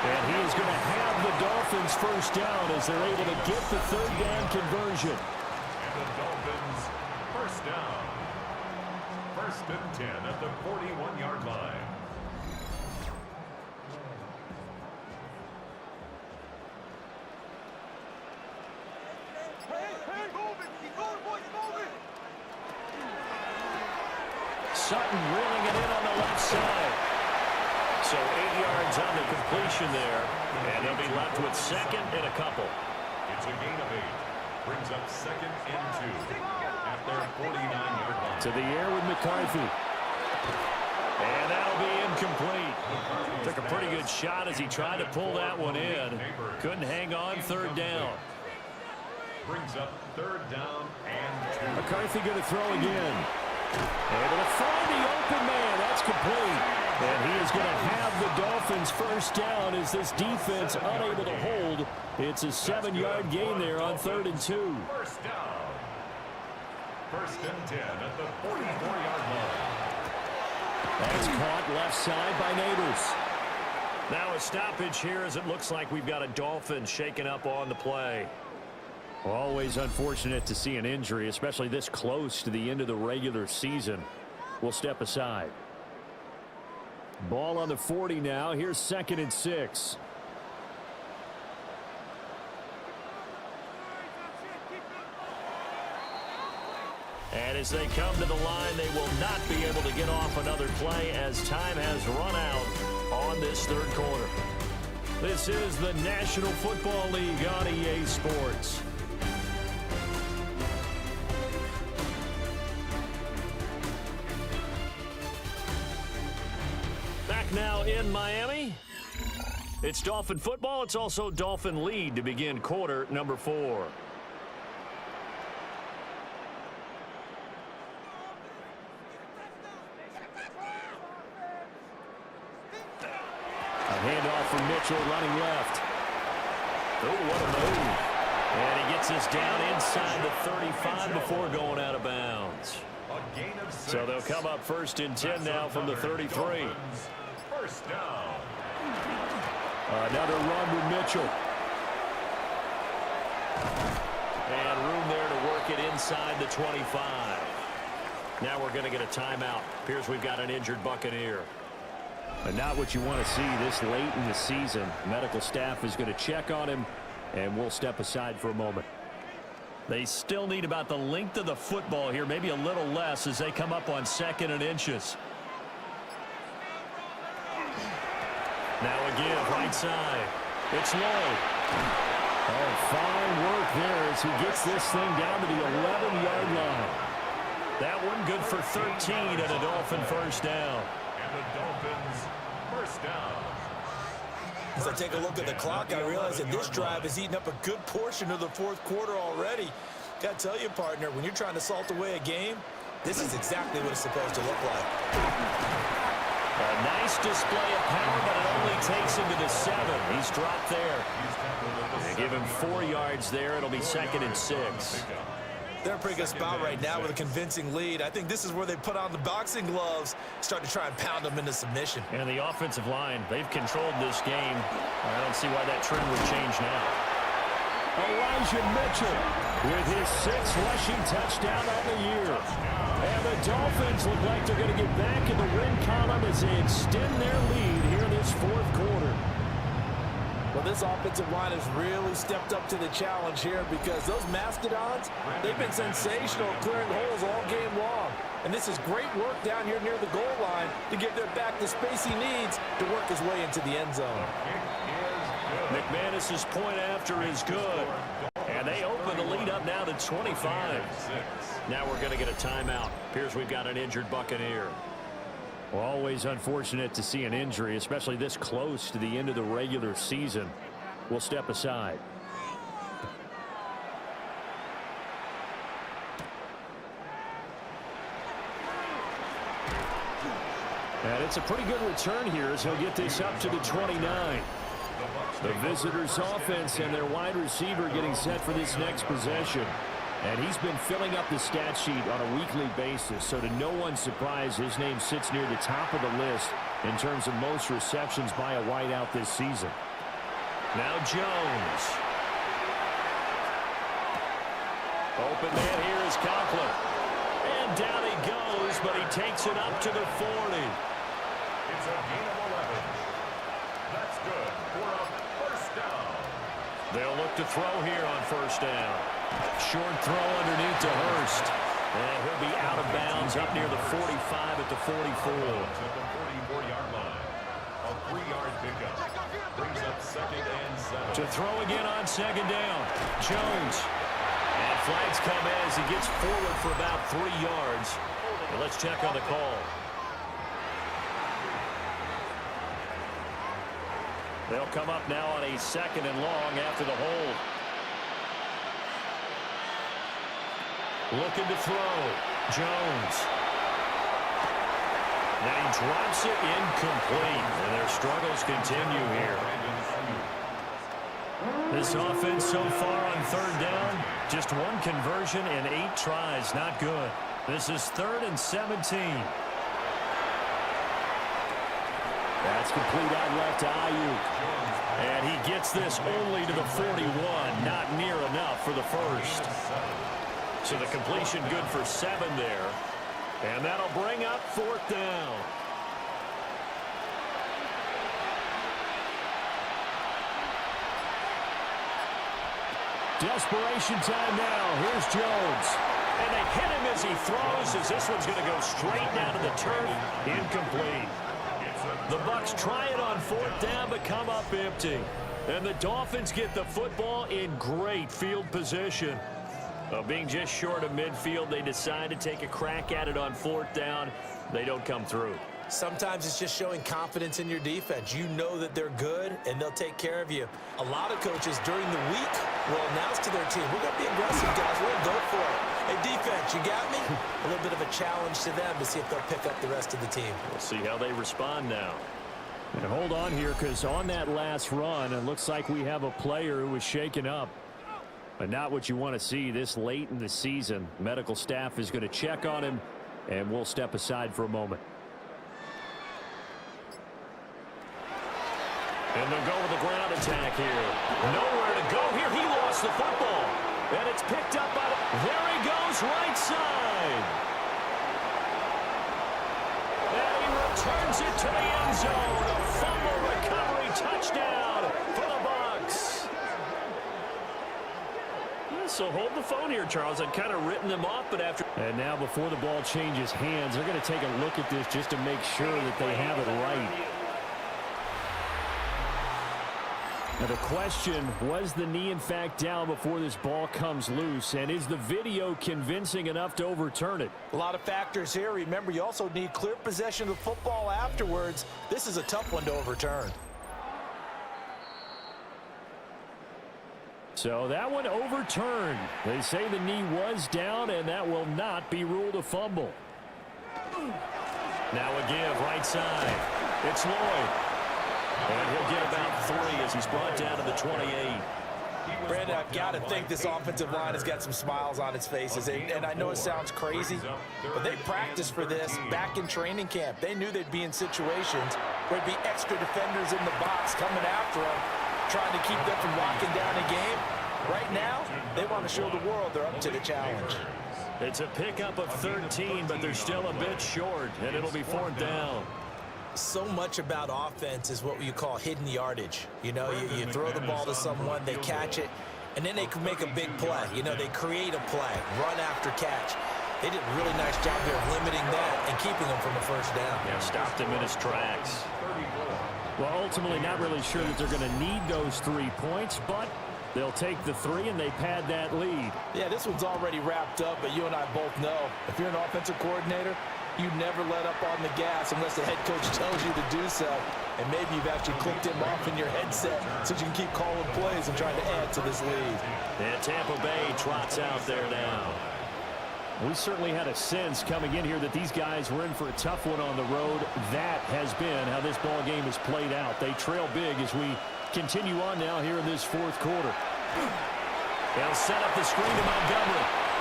And he is going to have the Dolphins first down as they're able to get the 3rd down conversion. And the Dolphins first down. 1st and 10 at the 41-yard line. Sutton reeling it in on the left side. So 8 yards on the completion there, and they'll be left with second and a couple. It's a gain of 8. Brings up second and 2 at their 49-yard line. To the air with McCarthy. And that'll be incomplete. Took a pretty good shot as he tried to pull that one in. Couldn't hang on third down. Brings up third down and 2. McCarthy going to throw again. Able to find the open man. That's complete. And he is going to have the Dolphins first down as this defense unable to hold. It's a 7-yard gain there on 3rd and 2. First down. First and 10 at the 44-yard line. That's caught left side by Neighbors. Now a stoppage here as it looks like we've got a Dolphin shaken up on the play. Always unfortunate to see an injury, especially this close to the end of the regular season. We'll step aside. Ball on the 40 now. Here's 2nd and 6. And as they come to the line, they will not be able to get off another play as time has run out on this 3rd quarter. This is the National Football League on EA Sports. Back now in Miami. It's Dolphin football. It's also Dolphin lead to begin quarter number 4. Handoff from Mitchell running left. Oh, what a move. And he gets us down inside the 35 before going out of bounds. A gain of 6. So they'll come up 1st and 10 now from the 33. First down. Another run with Mitchell. And room there to work it inside the 25. Now we're going to get a timeout. Appears we've got an injured Buccaneer. But not what you want to see this late in the season. Medical staff is going to check on him, and we'll step aside for a moment. They still need about the length of the football here, maybe a little less as they come up on 2nd and inches. Now again, right side. It's low. Oh, fine work there as he gets this thing down to the 11-yard line. That one good for 13 and a Dolphin first down. And the Dolphins first down. As I take a look at the clock, I realize that this drive has eaten up a good portion of the 4th quarter already. Got to tell you, partner, when you're trying to salt away a game, this is exactly what it's supposed to look like. A nice display of power, but it only takes him to the 7. He's dropped there. They give him 4 yards there. It'll be 2nd and 6. They're in a pretty good spot right now with a convincing lead. I think this is where they put on the boxing gloves, start to try and pound them into submission. And the offensive line, they've controlled this game. I don't see why that trend would change now. Elijah Mitchell with his 6th rushing touchdown on the year. And the Dolphins look like they're going to get back in the win column as they extend their lead here in this 4th quarter. Well, this offensive line has really stepped up to the challenge here because those Mastodons, they've been sensational clearing holes all game long. And this is great work down here near the goal line to give their back the space he needs to work his way into the end zone. McManus's point after is good. And they open the lead up now to 25. Now we're going to get a timeout. Appears we've got an injured Buccaneer. Well, always unfortunate to see an injury, especially this close to the end of the regular season. We'll step aside. And it's a pretty good return here as he'll get this up to the 29. The visitors' offense and their wide receiver getting set for this next possession. And he's been filling up the stat sheet on a weekly basis, so to no one's surprise, his name sits near the top of the list in terms of most receptions by a wideout this season. Now Jones. Open man here is Conklin. And down he goes, but he takes it up to the 40. It's a gain of 11. That's good for a first down. They'll look to throw here on first down. Short throw underneath to Hurst. And he'll be out of bounds up near the 45 at the 44. At the 44-yard line. A 3-yard pickup. Brings up 2nd and 7. To throw again on 2nd down. Jones. And flags come as he gets forward for about 3 yards. And let's check on the call. They'll come up now on a 2nd and long after the hold. Looking to throw. Jones. And he drops it incomplete. And their struggles continue here. This offense so far on 3rd down, just 1 conversion and 8 tries. Not good. This is 3rd and 17. That's complete out left to Ayuk. And he gets this only to the 41. Not near enough for the first. So the completion good for 7 there. And that'll bring up 4th down. Desperation time now. Here's Jones. And they hit him as he throws, as this one's going to go straight down to the turf. Incomplete. The Bucs try it on 4th down, but come up empty. And the Dolphins get the football in great field position. Being just short of midfield, they decide to take a crack at it on 4th down. They don't come through. Sometimes it's just showing confidence in your defense. You know that they're good, and they'll take care of you. A lot of coaches during the week will announce to their team, we're going to be aggressive, guys. We're going to go for it. Hey, defense, you got me? A little bit of a challenge to them to see if they'll pick up the rest of the team. We'll see how they respond now. And hold on here, because on that last run, it looks like we have a player who was shaken up. But not what you want to see this late in the season. Medical staff is going to check on him, and we'll step aside for a moment. And they'll go with the ground attack here. Nowhere to go here. He lost the football. And it's picked up by there he goes, right side. And he returns it to the end zone. A fumble recovery touchdown for the Bucs. So hold the phone here, Charles. I'd kind of written them off, but after... And now before the ball changes hands, they're going to take a look at this just to make sure that they have it right. Now the question, was the knee in fact down before this ball comes loose? And is the video convincing enough to overturn it? A lot of factors here. Remember, you also need clear possession of the football afterwards. This is a tough one to overturn. So that one overturned. They say the knee was down, and that will not be ruled a fumble. Now a give, right side. It's Lloyd. And he'll get about 3 as he's brought down to the 28. Brandon, I've got to think this offensive line has got some smiles on its faces. And I know it sounds crazy, but they practiced for this back in training camp. They knew they'd be in situations where there'd be extra defenders in the box coming after them, trying to keep them from locking down a game. Right now, they want to show the world they're up to the challenge. It's a pickup of 13, but they're still a bit short, and it'll be 4th down. So much about offense is what you call hidden yardage. You know, you throw the ball to someone, they catch it, and then they can make a big play. You know, they create a play, run after catch. They did a really nice job here of limiting that and keeping them from a 1st down. Yeah, stopped him in his tracks. Well, ultimately not really sure that they're going to need those 3 points, but they'll take the 3 and they pad that lead. Yeah, this one's already wrapped up, but you and I both know if you're an offensive coordinator, you never let up on the gas unless the head coach tells you to do so. And maybe you've actually clicked him off in your headset so you can keep calling plays and trying to add to this lead. And Tampa Bay trots out there now. We certainly had a sense coming in here that these guys were in for a tough one on the road. That has been how this ball game has played out. They trail big as we continue on now here in this 4th quarter. They'll set up the screen to Montgomery.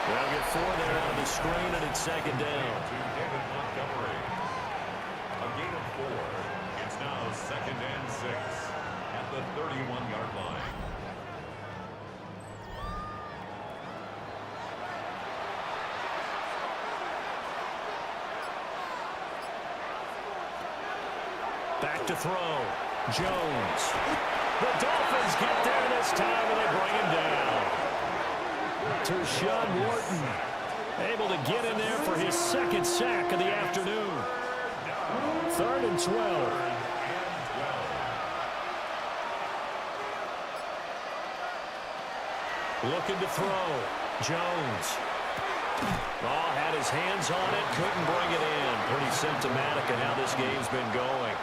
They'll get 4 there out of the screen, and it's 2nd down. A gain of 4. It's now 2nd and 6 at the 31-yard line. Back to throw. Jones. The Dolphins get there this time, and they bring him down. To Sean Wharton. Able to get in there for his second sack of the afternoon. 3rd and 12. Looking to throw. Jones. Oh, had his hands on it. Couldn't bring it in. Pretty symptomatic of how this game's been going.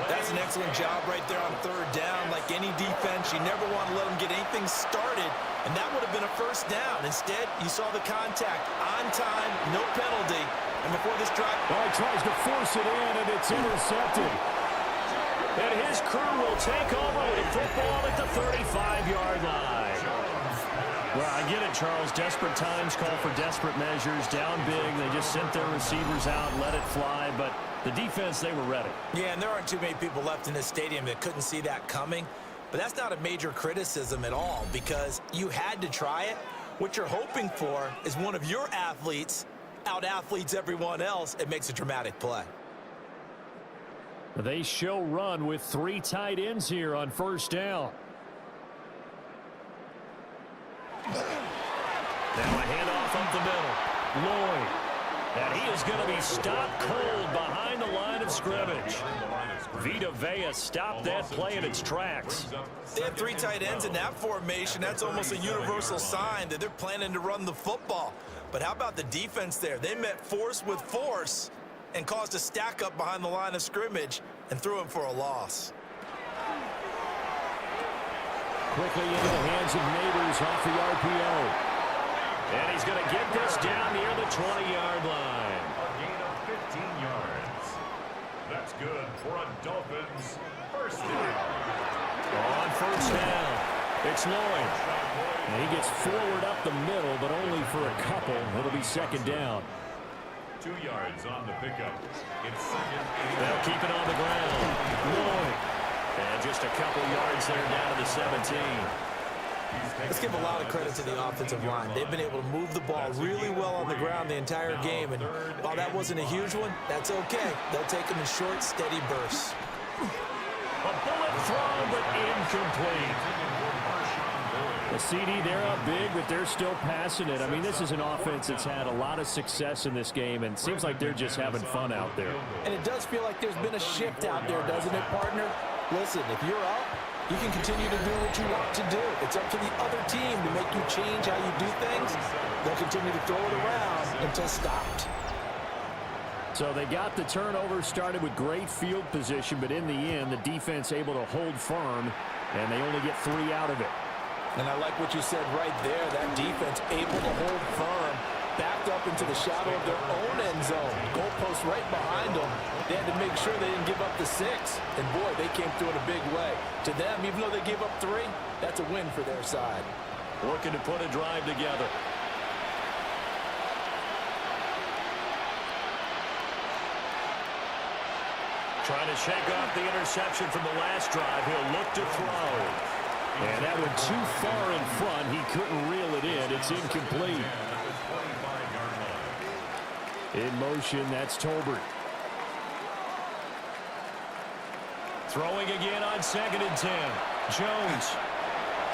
That's an excellent job right there on 3rd down. Like any defense, you never want to let them get anything started, and that would have been a 1st down. Instead, you saw the contact on time, no penalty. And before this drive... Oh, he tries to force it in, and it's intercepted. And his crew will take over with the football at the 35-yard line. Well, I get it, Charles. Desperate times call for desperate measures. Down big, they just sent their receivers out, let it fly. But the defense, they were ready. Yeah, and there aren't too many people left in this stadium that couldn't see that coming. But that's not a major criticism at all, because you had to try it. What you're hoping for is one of your athletes out-athletes everyone else. It makes a dramatic play. They show run with 3 tight ends here on 1st down. Now a handoff up the middle. Lloyd. And he is going to be stopped cold behind the line of scrimmage. Vita Vea stopped that play in its tracks. They have 3 tight ends in that formation. That's almost a universal sign that they're planning to run the football. But how about the defense there? They met force with force and caused a stack up behind the line of scrimmage and threw him for a loss. Quickly into the hands of Neighbors off the RPO. And he's going to get this down near the 20-yard line. A gain of 15 yards. That's good for a Dolphins 1st down. On 1st down, it's Lloyd. And he gets forward up the middle, but only for a couple. It'll be 2nd down. 2 yards on the pickup. It's 2nd and They'll keep it on the ground. Lloyd. And just a couple yards there down to the 17. Let's give a lot of credit to the offensive line. They've been able to move the ball really well on the ground the entire game. And while that wasn't a huge one, that's okay. They'll take them in short, steady bursts. A bullet throw, but incomplete. The CD, they're up big, but they're still passing it. I mean, this is an offense that's had a lot of success in this game, and it seems like they're just having fun out there. And it does feel like there's been a shift out there, doesn't it, partner? Listen, if you're up, you can continue to do what you want to do. It's up to the other team to make you change how you do things. They'll continue to throw it around until stopped. So they got the turnover started with great field position, but in the end, the defense able to hold firm, and they only get 3 out of it. And I like what you said right there. That defense able to hold firm, backed up into the shadow of their own end zone. Goalpost right behind them. They had to make sure they didn't give up the 6. And, boy, they came through in a big way. To them, even though they gave up 3, that's a win for their side. Looking to put a drive together. Trying to shake off the interception from the last drive. He'll look to throw. And that one too far in front. He couldn't reel it in. It's incomplete. In motion, that's Tolbert. Throwing again on 2nd and 10. Jones.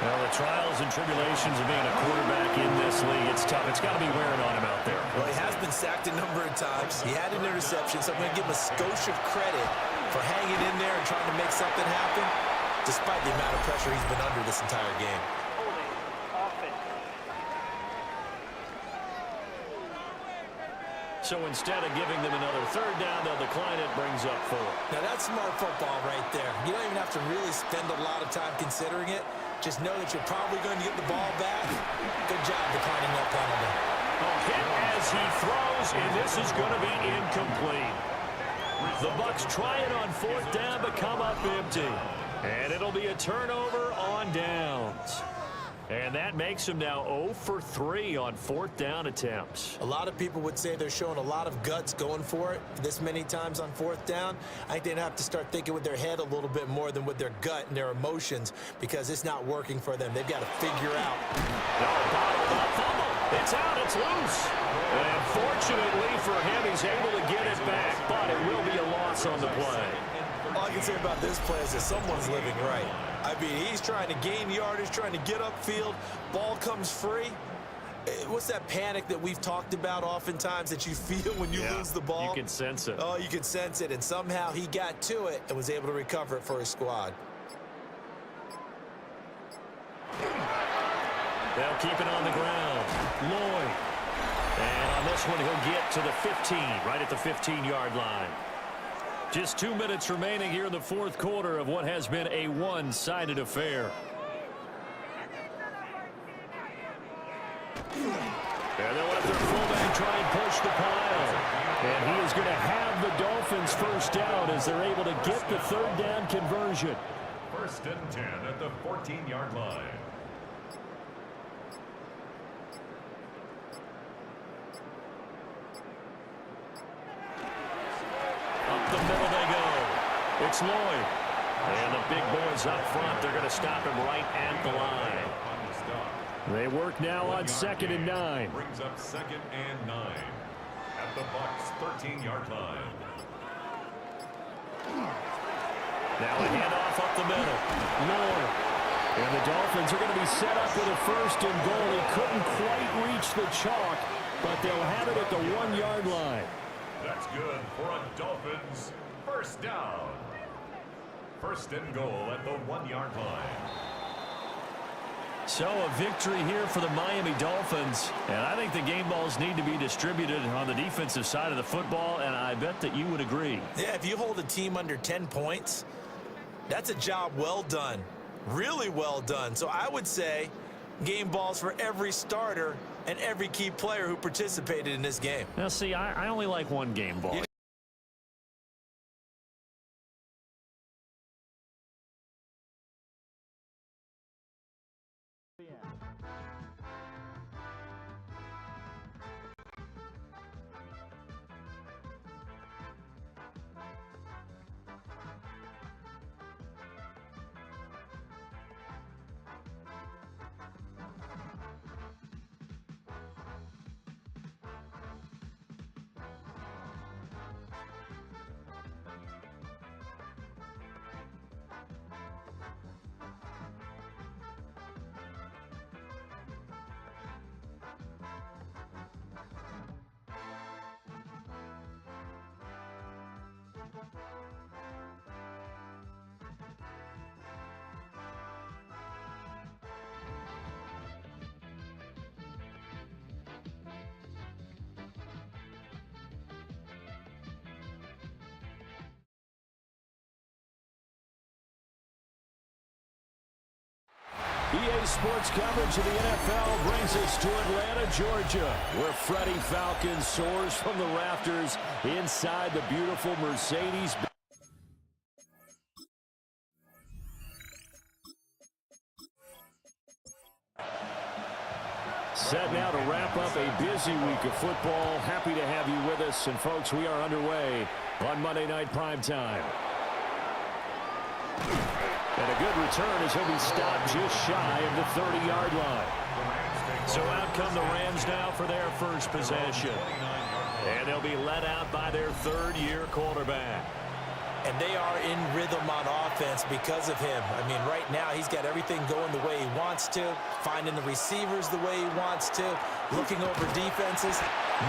Well, the trials and tribulations of being a quarterback in this league, it's tough. It's got to be wearing on him out there. Well, he has been sacked a number of times. He had an interception, so I'm going to give him a skosh of credit for hanging in there and trying to make something happen, despite the amount of pressure he's been under this entire game. So instead of giving them another 3rd down, they'll decline it, brings up 4. Now, that's smart football right there. You don't even have to really spend a lot of time considering it. Just know that you're probably going to get the ball back. Good job declining that penalty. A hit as he throws, and this is going to be incomplete. The Bucs try it on 4th down, but come up empty. And it'll be a turnover on downs. And that makes them now 0 for 3 on 4th down attempts. A lot of people would say they're showing a lot of guts going for it this many times on 4th down. I think they'd have to start thinking with their head a little bit more than with their gut and their emotions, because it's not working for them. They've got to figure out. It's out, it's loose. And fortunately for him, he's able to get it back, but it will be a loss on the play. All I can say about this play is that someone's living right. I mean, he's trying to gain yardage, trying to get upfield. Ball comes free, What's that panic that we've talked about oftentimes that you feel when you lose the ball? You can sense it. Oh, you can sense it, and somehow he got to it and was able to recover it for his squad. They'll keep it on the ground. Lloyd. And on this one, he'll get to the 15, right at the 15-yard line. Just 2 minutes remaining here in the fourth quarter of what has been a one-sided affair. And they'll let their fullback try and push the pile. And he is going to have the Dolphins first down as they're able to get the third down conversion. First and 10 at the 14-yard line. Up the middle they go. It's Lloyd. And the big boys up front, they're going to stop him right at the line. They work now on 2nd and 9. Brings up 2nd and 9 at the Bucs 13-yard line. Now a handoff up the middle. Lloyd. And the Dolphins are going to be set up with a first and goal. He couldn't quite reach the chalk, but they'll have it at the 1-yard line. That's good for a Dolphins first down. First and goal at the 1-yard line. So a victory here for the Miami Dolphins. And I think the game balls need to be distributed on the defensive side of the football, and I bet that you would agree. Yeah, if you hold a team under 10 points, that's a job well done. Really well done. So I would say game balls for every starter and every key player who participated in this game. Now, see, I only like one game ball. EA Sports coverage of the NFL brings us to Atlanta, Georgia, where Freddie Falcon soars from the rafters inside the beautiful Mercedes. Set now to wrap up a busy week of football. Happy to have you with us. And, folks, we are underway on Monday Night Primetime. And a good return as he'll be stopped just shy of the 30-yard line. So out come the Rams now for their first possession. And they'll be led out by their third-year quarterback. And they are in rhythm on offense because of him. I mean, right now he's got everything going the way he wants to, finding the receivers the way he wants to, looking over defenses.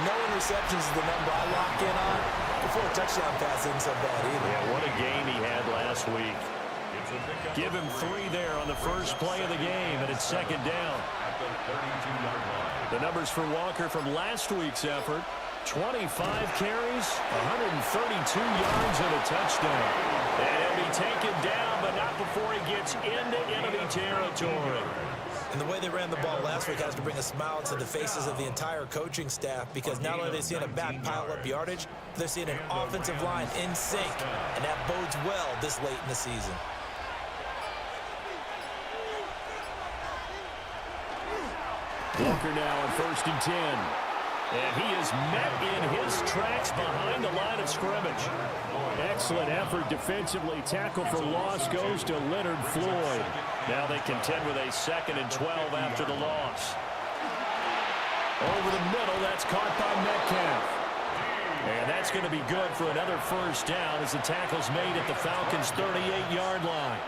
No interceptions is the number I lock in on. Before a touchdown pass isn't so bad either. Yeah, what a game he had last week. Give him 3 there on the first play of the game, and it's second down. The numbers for Walker from last week's effort: 25 carries, 132 yards, and a touchdown. And he'll be taken down, but not before he gets into enemy territory. And the way they ran the ball last week has to bring a smile to the faces of the entire coaching staff, because not only are they seeing a back pile up yardage, they're seeing an offensive line in sync, and that bodes well this late in the season. Walker now on 1st and 10. And he is met in his tracks behind the line of scrimmage. Excellent effort defensively. Tackle for loss goes to Leonard Floyd. Now they contend with a 2nd and 12 after the loss. Over the middle, that's caught by Metcalf. And that's going to be good for another first down as the tackle's made at the Falcons' 38-yard line.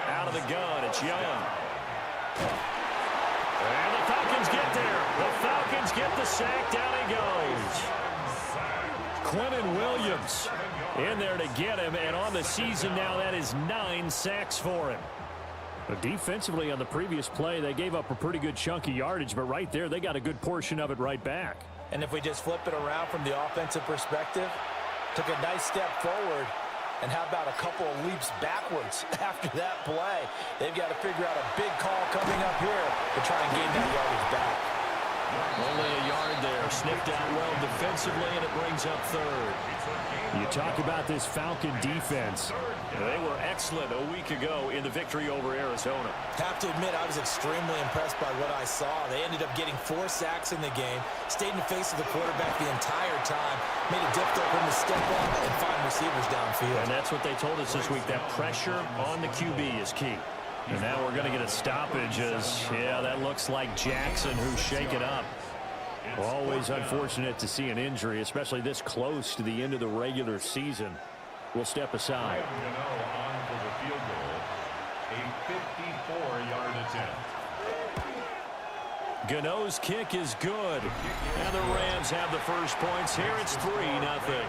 Out of the gun, it's Young. And the Falcons get there. The Falcons get the sack. Down he goes. Quentin Williams in there to get him. And on the season now, that is 9 sacks for him. But defensively on the previous play, they gave up a pretty good chunk of yardage. But right there, they got a good portion of it right back. And if we just flip it around from the offensive perspective, took a nice step forward. And how about a couple of leaps backwards after that play? They've got to figure out a big call coming up here to try and gain that yardage back. Only a yard there. Sniffed out well defensively, and it brings up third. You talk about this Falcon defense. They were excellent a week ago in the victory over Arizona. Have to admit, I was extremely impressed by what I saw. They ended up getting 4 sacks in the game, stayed in the face of the quarterback the entire time, made it difficult for him to step up and find receivers downfield. And that's what they told us this week. That pressure on the QB is key. And now we're going to get a stoppage as, yeah, that looks like Jackson who's shaken up. Always unfortunate to see an injury, especially this close to the end of the regular season. We'll step aside. On for the field goal. A 54-yard attempt. Gano's kick is good. And the Rams have the first points here. It's 3-0.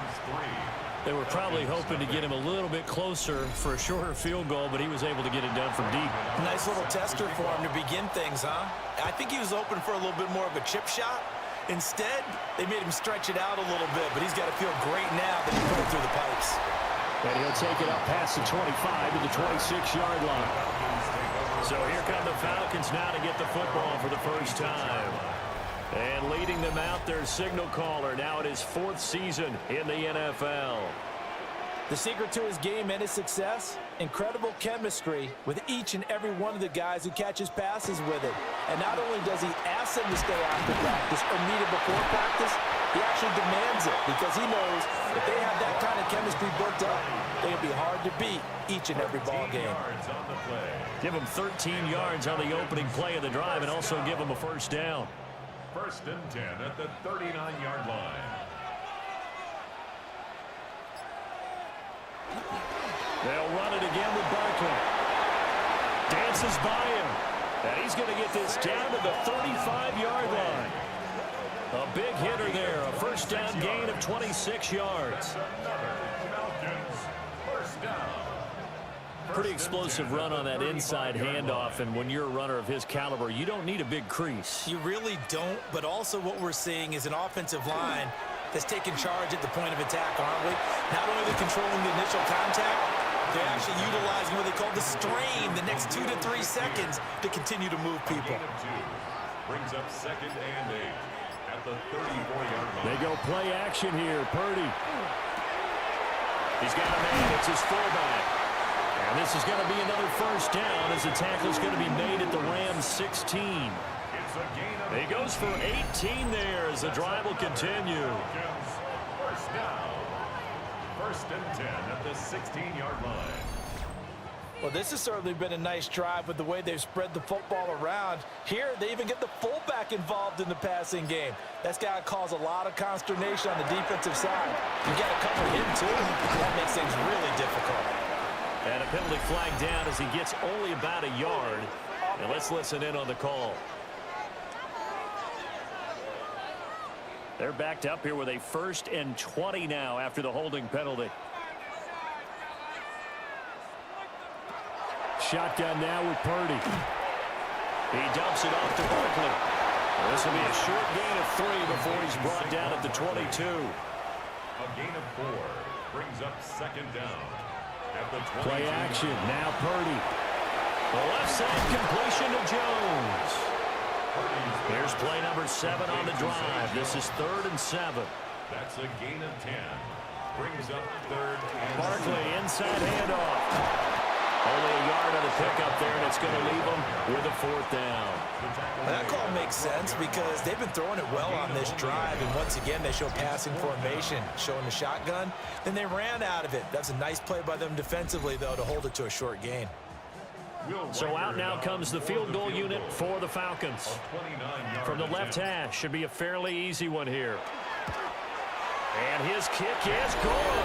They were probably hoping to get him a little bit closer for a shorter field goal, but he was able to get it done from deep. Nice little tester for him to begin things, huh? I think he was open for a little bit more of a chip shot. Instead, they made him stretch it out a little bit, but he's got to feel great now that he put it through the pipes. And he'll take it up past the 25 to the 26-yard line. So here come the Falcons now to get the football for the first time. And leading them out, their signal caller. Now it is 4th season in the NFL. The secret to his game and his success, incredible chemistry with each and every one of the guys who catches passes with it. And not only does he ask them to stay after practice or meet it before practice, he actually demands it because he knows if they have that kind of chemistry built up, they'll be hard to beat each and every ball game. Give him 13 yards on the opening play of the drive and also give him a first down. 1st and 10 at the 39-yard line. They'll run it again with Barkley. Dances by him. And he's going to get this down to the 35-yard line. A big hitter there. A first down gain of 26 yards. Pretty explosive run on that inside handoff, and when you're a runner of his caliber, you don't need a big crease. You really don't, but also what we're seeing is an offensive line that's taking charge at the point of attack, aren't we? Not only are they controlling the initial contact, they're actually utilizing what they call the strain, the next 2 to 3 seconds to continue to move people. Brings up 2nd and 8 at the 34-yard line. They go play action here. Purdy. He's got a man. It's his fullback. And this is going to be another first down as the tackle's going to be made at the Rams 16. He goes for 18 there as the drive will continue. First down. 1st and 10 at the 16-yard line. Well, this has certainly been a nice drive with the way they've spread the football around. Here, they even get the fullback involved in the passing game. That's got to cause a lot of consternation on the defensive side. You got to cover him, too. That makes things really difficult. And a penalty flag down as he gets only about a yard. And let's listen in on the call. They're backed up here with a 1st and 20 now after the holding penalty. Shotgun now with Purdy. He dumps it off to Barkley. This will be a short gain of 3 before he's brought down at the 22. A gain of 4 brings up 2nd down. Play action. Now Purdy. The left side completion to Jones. Here's play number 7 on the drive. This is 3rd and 7. That's a gain of 10. Brings up 3rd and Barkley inside handoff. Only a yard on the pickup there, and it's going to leave them with a 4th down. That call makes sense because they've been throwing it well on this drive, and once again they show passing formation, showing the shotgun. Then they ran out of it. That's a nice play by them defensively, though, to hold it to a short gain. So out now comes the field goal unit for the Falcons. From the left hash, should be a fairly easy one here. And his kick is good.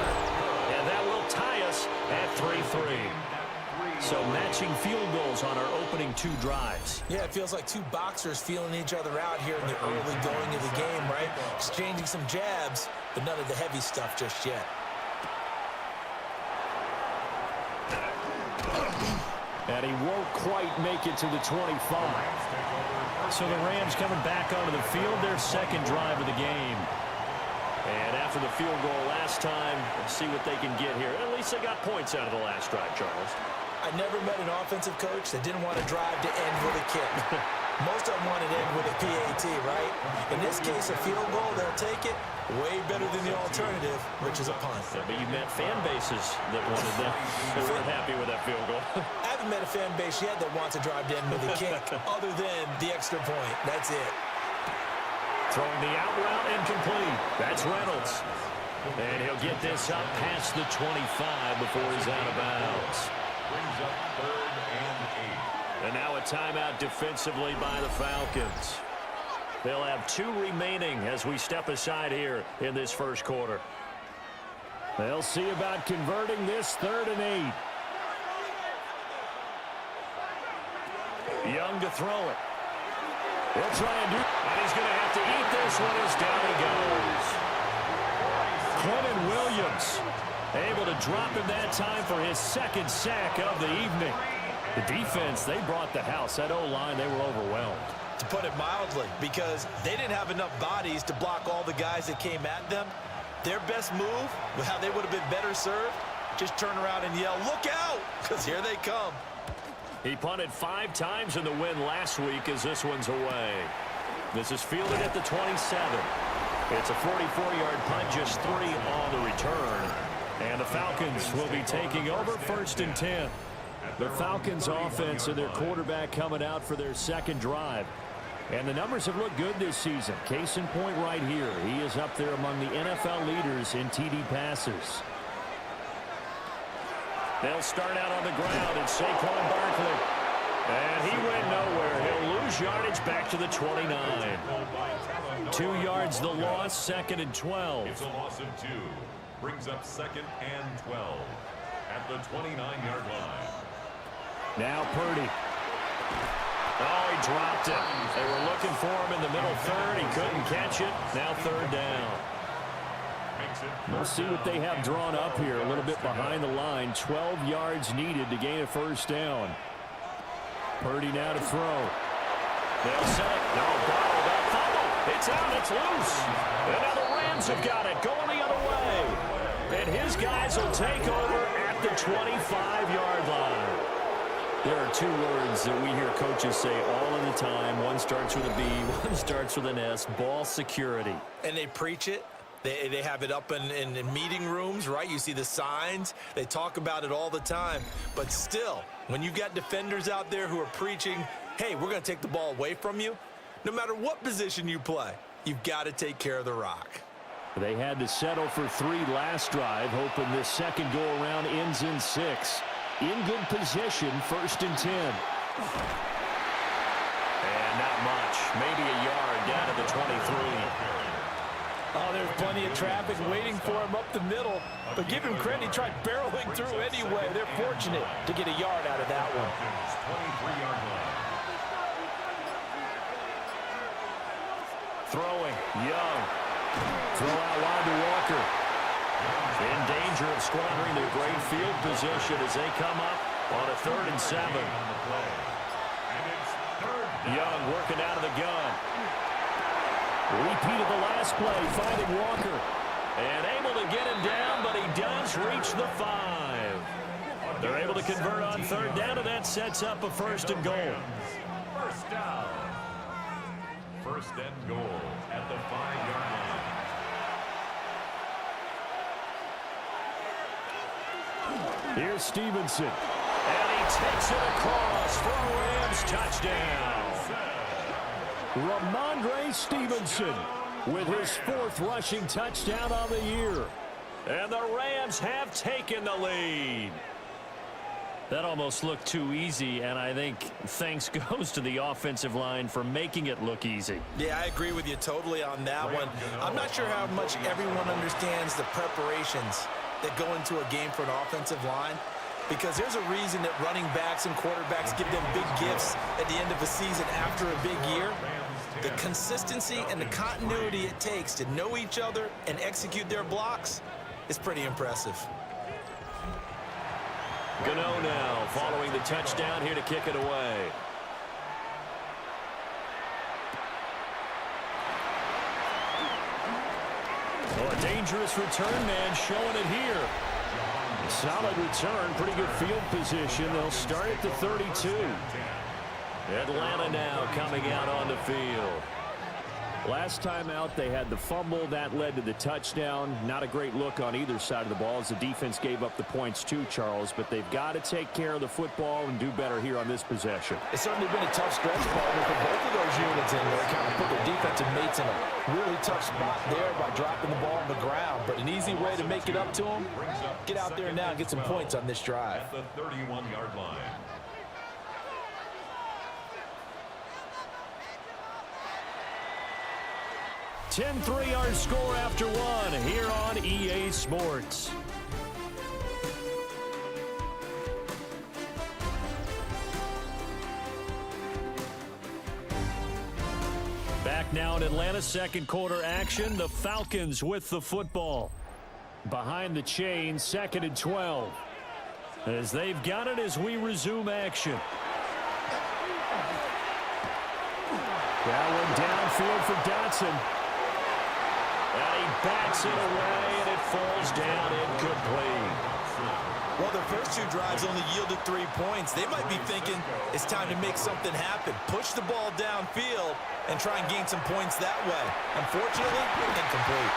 And that will tie us at 3-3. So matching field goals on our opening 2 drives. Yeah, it feels like 2 boxers feeling each other out here in the early going of the game, right? Exchanging some jabs, but none of the heavy stuff just yet. And he won't quite make it to the 25. So the Rams coming back onto the field, their second drive of the game. And after the field goal last time, we'll see what they can get here. At least they got points out of the last drive, Charles. I never met an offensive coach that didn't want to drive to end with a kick. Most of them want to end with a PAT, right? In this case, a field goal, they'll take it. Way better than the alternative, which is a punt. Yeah, but you met fan bases that wanted that. They weren't happy with that field goal. I haven't met a fan base yet that wants to drive to end with a kick, other than the extra point. That's it. Throwing the out route incomplete. That's Reynolds. And he'll get this up past the 25 before he's out of bounds. Brings up 3rd and 8. And now a timeout defensively by the Falcons. They'll have 2 remaining as we step aside here in this first quarter. They'll see about converting this 3rd and 8. Young to throw it. He'll try and do it. And he's going to have to eat this one as down he goes. Quentin Williams able to drop him that time for his 2nd sack of the evening. The defense, they brought the house. That O-line, they were overwhelmed. To put it mildly, because they didn't have enough bodies to block all the guys that came at them. Their best move, how they would have been better served, just turn around and yell, "Look out!" because here they come. He punted 5 times in the win last week as this one's away. This is fielded at the 27. It's a 44-yard punt, just 3 on the return. And the Falcons will be taking over 1st and 10. The Falcons offense and their quarterback coming out for their 2nd drive. And the numbers have looked good this season. Case in point right here. He is up there among the NFL leaders in TD passes. They'll start out on the ground, and Saquon Barkley. And he went nowhere. He'll lose yardage back to the 29. 2 yards the loss, 2nd and 12. It's a loss of 2. Brings up 2nd and 12 at the 29-yard line. Now Purdy. Oh, he dropped it. They were looking for him in the middle 3rd. He couldn't catch it. Now 3rd down. We'll see what they have drawn up here. A little bit behind the line. 12 yards needed to gain a 1st down. Purdy now to throw. They'll set it. No, ball. That fumble. It's out. It's loose. And now the Rams have got it. Going the other way. And his guys will take over at the 25-yard line. There are 2 words that we hear coaches say all of the time. One starts with a B, one starts with an S. Ball security. And they preach it. They have it up in meeting rooms, right? You see the signs. They talk about it all the time. But still, when you've got defenders out there who are preaching, hey, we're going to take the ball away from you, no matter what position you play, you've got to take care of the rock. They had to settle for 3 last drive, hoping this second go-around ends in 6. In good position, 1st and 10. And not much. Maybe a yard down to the 23. Oh, there's plenty of traffic waiting for him up the middle. But give him credit, he tried barreling through anyway. They're fortunate to get a yard out of that one. 23-yard line. Throwing, Young. Throw out wide to Walker. In danger of squandering their great field position as they come up on a 3rd and 7. Young working out of the gun. Repeat of the last play, finding Walker. And able to get him down, but he does reach the 5. They're able to convert on 3rd down, and that sets up a 1st and goal. 1st down. 1st and goal at the 5-yard line. Here's Stevenson. And he takes it across for a Rams touchdown. Ramondre Stevenson with his 4th rushing touchdown on the year. And the Rams have taken the lead. That almost looked too easy, and I think thanks goes to the offensive line for making it look easy. Yeah, I agree with you totally on that one. I'm not sure how much everyone understands the preparations that go into a game for an offensive line. because there's a reason that running backs and quarterbacks give them big gifts at the end of a season after a big year. The consistency and the continuity it takes to know each other and execute their blocks is pretty impressive. Gano now following the touchdown here to kick it away. Well, a dangerous return man showing it here. Solid return, pretty good field position. They'll start at the 32. Atlanta now coming out on the field. Last time out, they had the fumble. That led to the touchdown. Not a great look on either side of the ball as the defense gave up the points too, Charles. But they've got to take care of the football and do better here on this possession. It's certainly been a tough stretch, partner, for both of those units in there. Kind of put their defensive mates in a really tough spot there by dropping the ball on the ground. But an easy way to make it up to them, get out there now and get some points on this drive. At the 31-yard line. 10-3 our score after one here on EA Sports. Back now in Atlanta, second quarter action. The Falcons with the football. Behind the chain, 2nd and 12. As they've got it as we resume action. That one downfield for Dotson. And he bats it away, and it falls down incomplete. Well, their first two drives only yielded 3 points. They might be thinking it's time to make something happen. Push the ball downfield and try and gain some points that way. Unfortunately, incomplete.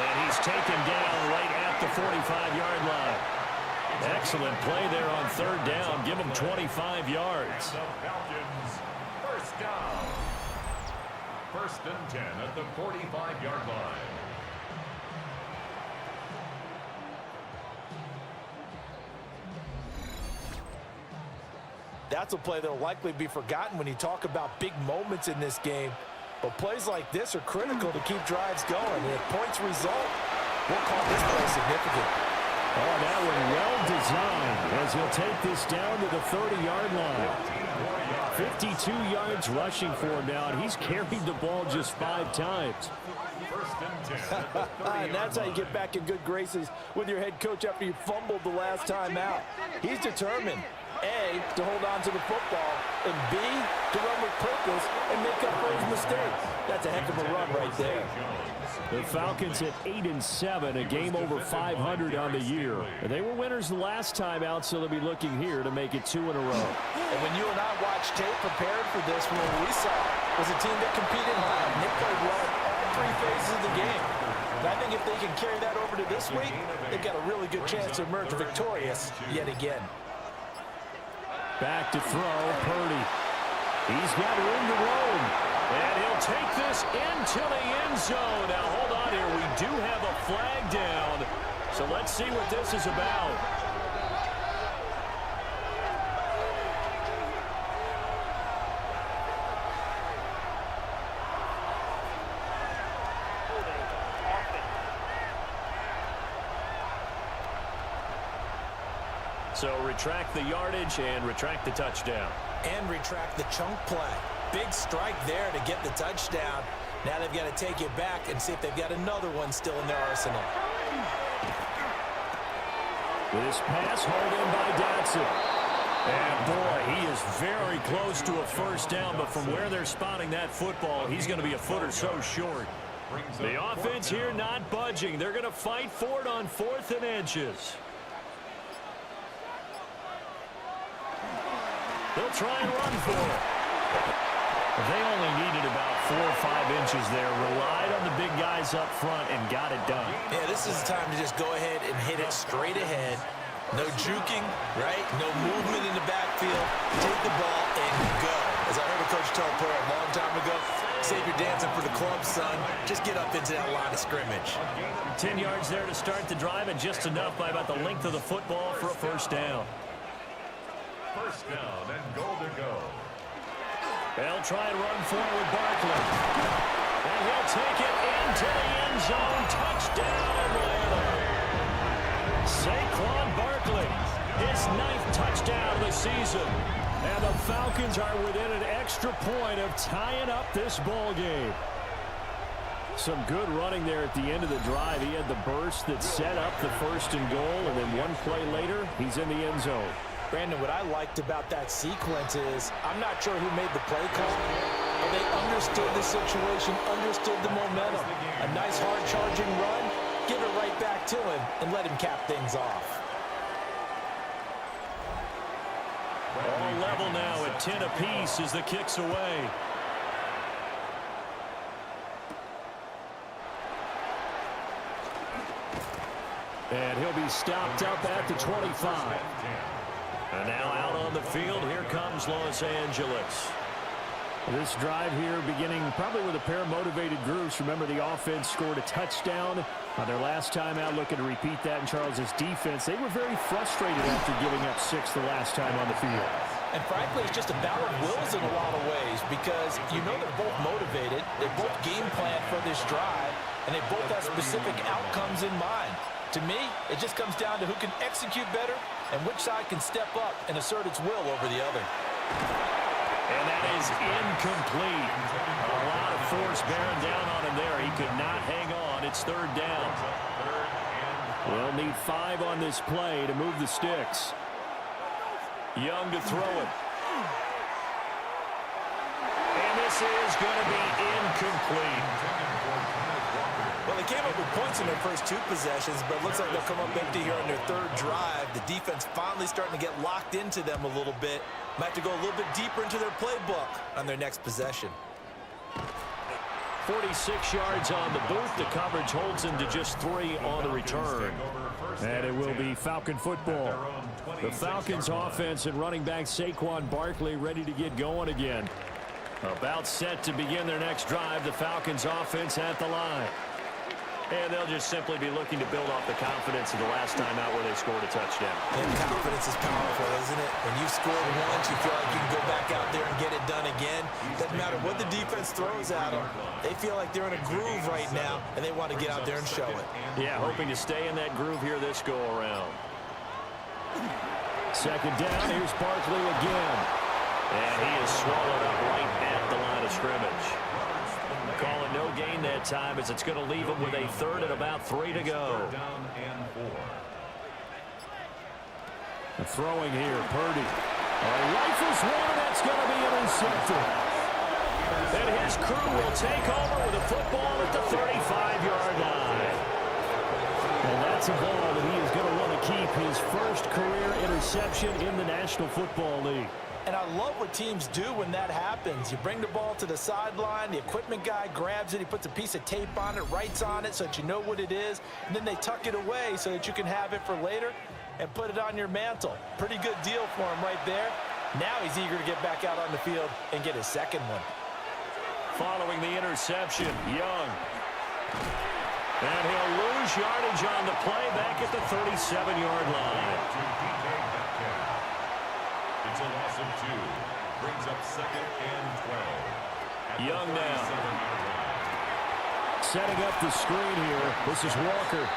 And he's taken down right at the 45-yard line. Excellent play there on third down. Give him 25 yards. The Falcons, first down. 1st and 10 at the 45-yard line. That's a play that will likely be forgotten when you talk about big moments in this game. But plays like this are critical to keep drives going. And if points result, we'll call this play significant. Oh, that one well designed as he'll take this down to the 30-yard line. 52 yards rushing for him now, and he's carried the ball just 5 times. 1st and 10 at the 30-yard And that's how you get back in good graces with your head coach after you fumbled the last time out. He's determined, A, to hold on to the football, and B, to run with purpose and make up for his mistakes. That's a heck of a run right there. The Falcons at 8-7, a game over 500 on the year. They were winners the last time out, so they'll be looking here to make it 2 in a row. And when you and I watched tape prepared for this, what we saw was a team that competed hard. And they played well all 3 phases of the game. And I think if they can carry that over to this week, they've got a really good chance to emerge victorious yet again. Back to throw, Purdy. He's got room to roam. And he'll take this into the end zone. Now, hold on here. We do have a flag down. So let's see what this is about. So retract the yardage and retract the touchdown. And retract the chunk play. Big strike there to get the touchdown. Now they've got to take it back and see if they've got another one still in their arsenal. This pass hauled in by Dotson. And boy, he is very close to a first down, but from where they're spotting that football, he's going to be a foot or so short. The offense here not budging. They're going to fight for it on 4th and inches. They'll try and run for it. They only needed about 4 or 5 inches there. Relied on the big guys up front and got it done. Yeah, this is the time to just go ahead and hit it straight ahead. No juking, right? No movement in the backfield. Take the ball and go. As I heard a coach tell a player a long time ago, save your dancing for the club, son. Just get up into that line of scrimmage. 10 yards there to start the drive, and just enough by about the length of the football for a first down. First down and goal to go. They'll try and run for it with Barkley. And he'll take it into the end zone. Touchdown, Atlanta. Saquon Barkley. his 9th touchdown of the season. And the Falcons are within an extra point of tying up this ball game. Some good running there at the end of the drive. He had the burst that set up the 1st and goal, and then one play later, he's in the end zone. Brandon, what I liked about that sequence is I'm not sure who made the play call, but they understood the situation, understood the momentum. A nice hard-charging run, give it right back to him, and let him cap things off. All level now at 10 apiece as the kick's away. And he'll be stopped up at the 25. And now out on the field, here comes Los Angeles. This drive here beginning probably with a pair of motivated groups. Remember, the offense scored a touchdown on their last time out, looking to repeat that in Charles's defense. They were very frustrated after giving up 6 the last time on the field. And frankly, it's just a battle of wills in a lot of ways because you know they're both motivated, they both game plan for this drive, and they both have specific outcomes in mind. To me, it just comes down to who can execute better and which side can step up and assert its will over the other. And that is incomplete. A lot of force bearing down on him there. He could not hang on. It's 3rd down. They'll need 5 on this play to move the sticks. Young to throw it. And this is going to be incomplete. Well, they came up with points in their first 2 possessions, but it looks like they'll come up empty here on their 3rd drive. The defense finally starting to get locked into them a little bit. Might have to go a little bit deeper into their playbook on their next possession. 46 yards on the boot. The coverage holds him to just 3 on the return. And it will be Falcon football. The Falcons offense and running back Saquon Barkley ready to get going again. About set to begin their next drive. The Falcons offense at the line. And they'll just simply be looking to build off the confidence of the last time out where they scored a touchdown. And confidence is powerful, isn't it? When you've scored once, you feel like you can go back out there and get it done again. Doesn't matter what the defense throws at them. They feel like they're in a groove right now, and they want to get out there and show it. Yeah, hoping to stay in that groove here this go-around. 2nd down, here's Barkley again. And he is swallowed up right at the line of scrimmage. Calling no gain that time as it's going to leave him with a 3rd and about 3 to go. The throwing here, Purdy. Rifles one, that's going to be intercepted. And his crew will take over with a football at the 35-yard line. And that's a ball that he is going to want to keep, his first career interception in the National Football League. And I love what teams do when that happens. You bring the ball to the sideline, the equipment guy grabs it, he puts a piece of tape on it, writes on it so that you know what it is, and then they tuck it away so that you can have it for later and put it on your mantle. Pretty good deal for him right there. Now he's eager to get back out on the field and get his 2nd one. Following the interception, Young. And he'll lose yardage on the play back at the 37-yard line. It's a loss of 2. Brings up 2nd and 12. Young now. Setting up the screen here. This is Walker.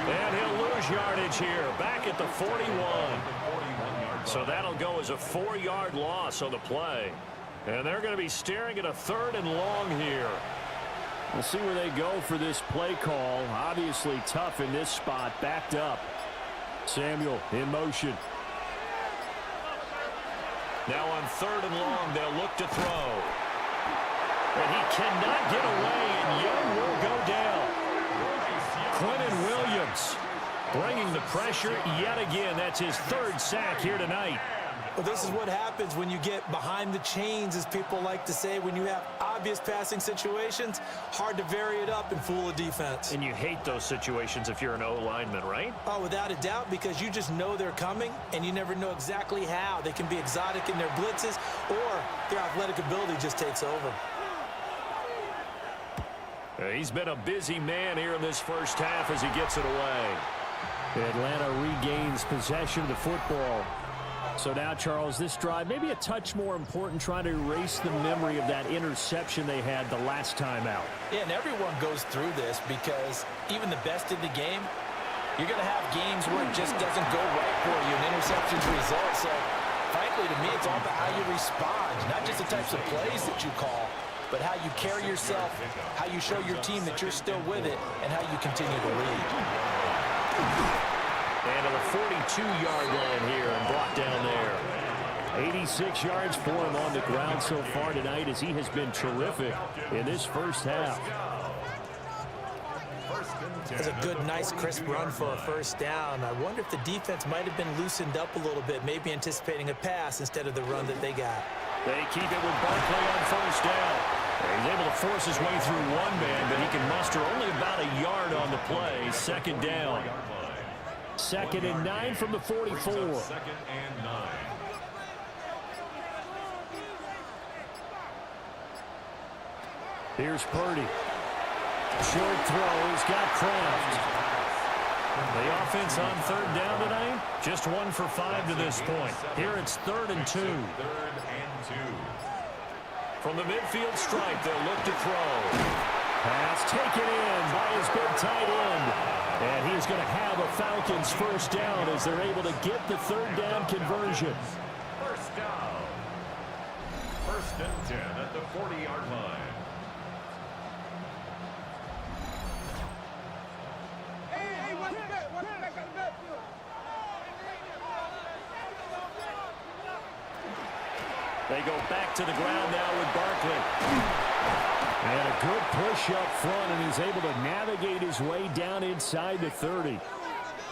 And he'll lose yardage here. Back at the 41. So that'll go as a 4-yard loss on the play. And they're going to be staring at a 3rd and long here. We'll see where they go for this play call. Obviously tough in this spot. Backed up. Samuel in motion. Now on 3rd and long, they'll look to throw. And he cannot get away, and Young will go down. Quentin Williams bringing the pressure yet again. That's his 3rd sack here tonight. Well, this is what happens when you get behind the chains, as people like to say. When you have obvious passing situations, hard to vary it up and fool a defense. And you hate those situations if you're an O-lineman, right? Oh, without a doubt, because you just know they're coming, and you never know exactly how. They can be exotic in their blitzes, or their athletic ability just takes over. He's been a busy man here in this first half as he gets it away. Atlanta regains possession of the football. So now, Charles, this drive maybe a touch more important, trying to erase the memory of that interception they had the last time out. Yeah, and everyone goes through this because even the best in the game, You're going to have games where it just doesn't go right for you, and interceptions result. So, frankly, to me, it's all about how you respond, not just the types of plays that you call, but how you carry yourself, how you show your team that you're still with it, and how you continue to lead. And to the 42-yard line here and brought down there. 86 yards for him on the ground so far tonight as he has been terrific in this first half. That's a good, nice, crisp run for a first down. I wonder if the defense might have been loosened up a little bit, maybe anticipating a pass instead of the run that they got. They keep it with Barkley on first down. He's able to force his way through one man, but he can muster only about a yard on the play. Second down. 2nd and 9 from the 44. 2nd and 9. Here's Purdy. Short throw. He's got Kraft. The offense on 3rd down tonight, just 1 for 5 to this point. Here it's 3rd and 2. 3rd and 2. From the midfield stripe, they'll look to throw. Pass taken in by his big tight end. And he's going to have a Falcons first down as they're able to get the 3rd down conversion. First down. 1st and 10 at the 40-yard line. They go back to the ground now with Barkley. And a good push up front, and he's able to navigate his way down inside the 30.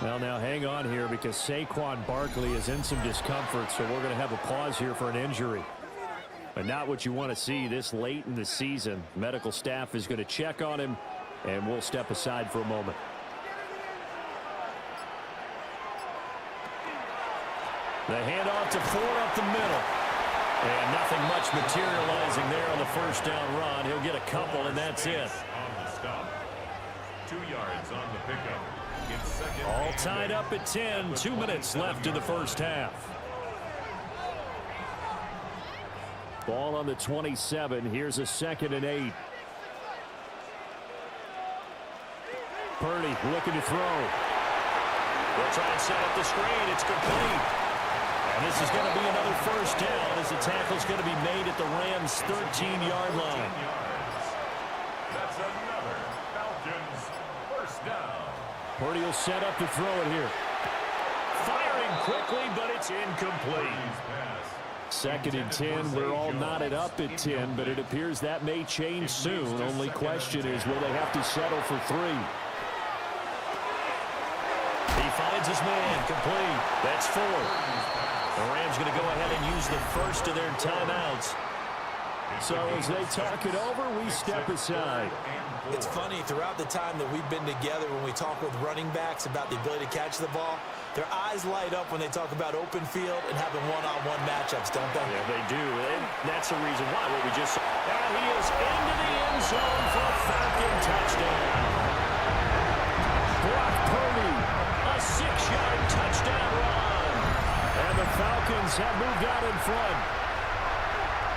Well, now hang on here because Saquon Barkley is in some discomfort, so we're going to have a pause here for an injury. But not what you want to see this late in the season. Medical staff is going to check on him, and we'll step aside for a moment. The handoff to Ford up the middle. And nothing much materializing there on the first down run. He'll get a couple, and that's it. On the stop. 2 yards on the pickup. It's 2nd. All tied up at 10. 2 minutes left in the first half. Ball on the 27. Here's a 2nd and 8. Purdy looking to throw. They'll try and set up the screen. It's complete. And this is going to be another first down as the tackle's going to be made at the Rams' 13-yard line. That's another Falcons first down. Purdy will set up to throw it here. Firing quickly, but it's incomplete. 2nd and 10. We're all knotted up at 10, but it appears that may change soon. Only question is, will they have to settle for 3? He finds his man, complete. That's 4. The Rams going to go ahead and use the first of their timeouts. So as they talk it over, we step aside. It's funny, throughout the time that we've been together, when we talk with running backs about the ability to catch the ball, their eyes light up when they talk about open field and having one-on-one matchups, don't they? Yeah, they do. And that's the reason why what we just saw. And he is into the end zone for a Falcon touchdown. Brock Purdy, a 6-yard touchdown run. And the Falcons have moved out in front.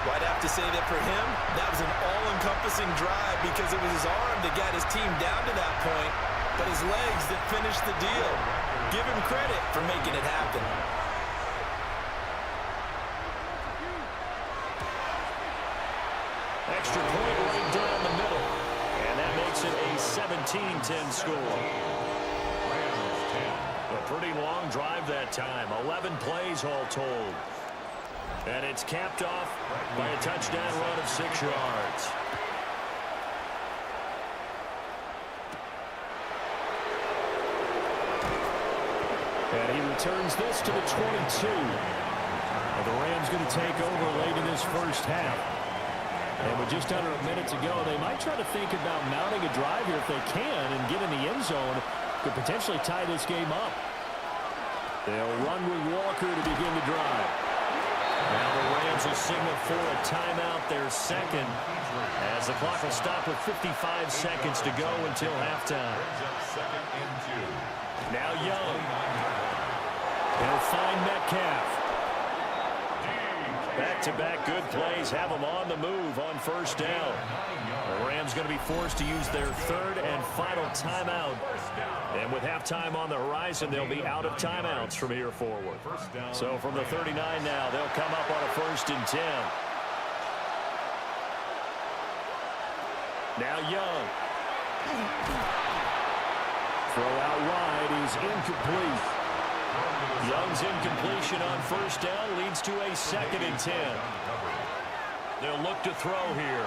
Well, I'd have to say that for him, that was an all-encompassing drive because it was his arm that got his team down to that point, but his legs that finished the deal. Give him credit for making it happen. Extra point right down the middle. And that makes it a 17-10 score. A pretty long drive that time. 11 plays all told. And it's capped off by a touchdown run of 6 yards. And he returns this to the 22. And the Rams going to take over late in this first half. And with just under a minute to go, they might try to think about mounting a drive here if they can and get in the end zone. Could potentially tie this game up. They'll run with Walker to begin the drive. Now the Rams will signal for a timeout, their second, as the clock will stop with 55 seconds to go until halftime. Now Young. He'll find Metcalf. Back-to-back good plays have them on the move on first down. The Rams going to be forced to use their third and final timeout. And with halftime on the horizon, they'll be out of timeouts from here forward. So from the 39 now, they'll come up on a 1st and 10. Now Young. Throw out wide is incomplete. Young's incompletion on first down leads to a 2nd and 10. They'll look to throw here.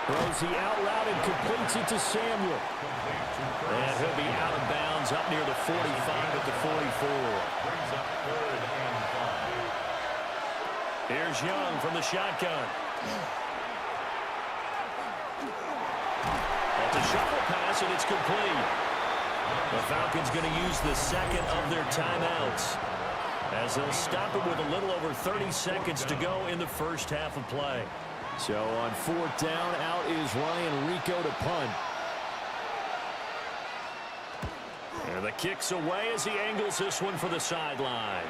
Throws the out route and completes it to Samuel. And he'll be out of bounds up near the 45 at the 44. Here's Young from the shotgun. That's a shuffle pass, and it's complete. The Falcons going to use the 2nd of their timeouts as they'll stop it with a little over 30 seconds to go in the first half of play. So on 4th down, out is Ryan Rico to punt. And the kick's away as he angles this one for the sideline.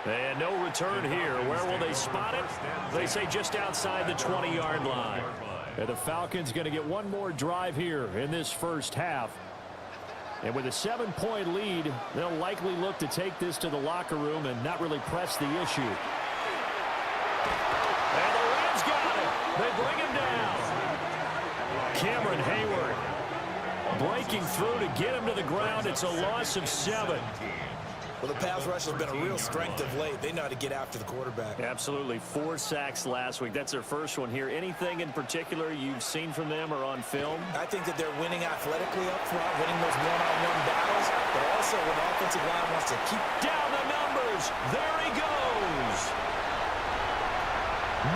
And no return here. Where will they spot it? They say just outside the 20-yard line. And the Falcons going to get one more drive here in this first half. And with a 7-point lead, they'll likely look to take this to the locker room and not really press the issue. And the Rams got it. They bring him down. Cameron Hayward breaking through to get him to the ground. It's a loss of 7. Well, the pass rush has been a real strength of late. They know how to get after the quarterback. Absolutely. 4 sacks last week. That's their first one here. Anything in particular you've seen from them or on film? I think that they're winning athletically up front, winning those one-on-one battles, but also when the offensive line wants to keep down the numbers. There he goes.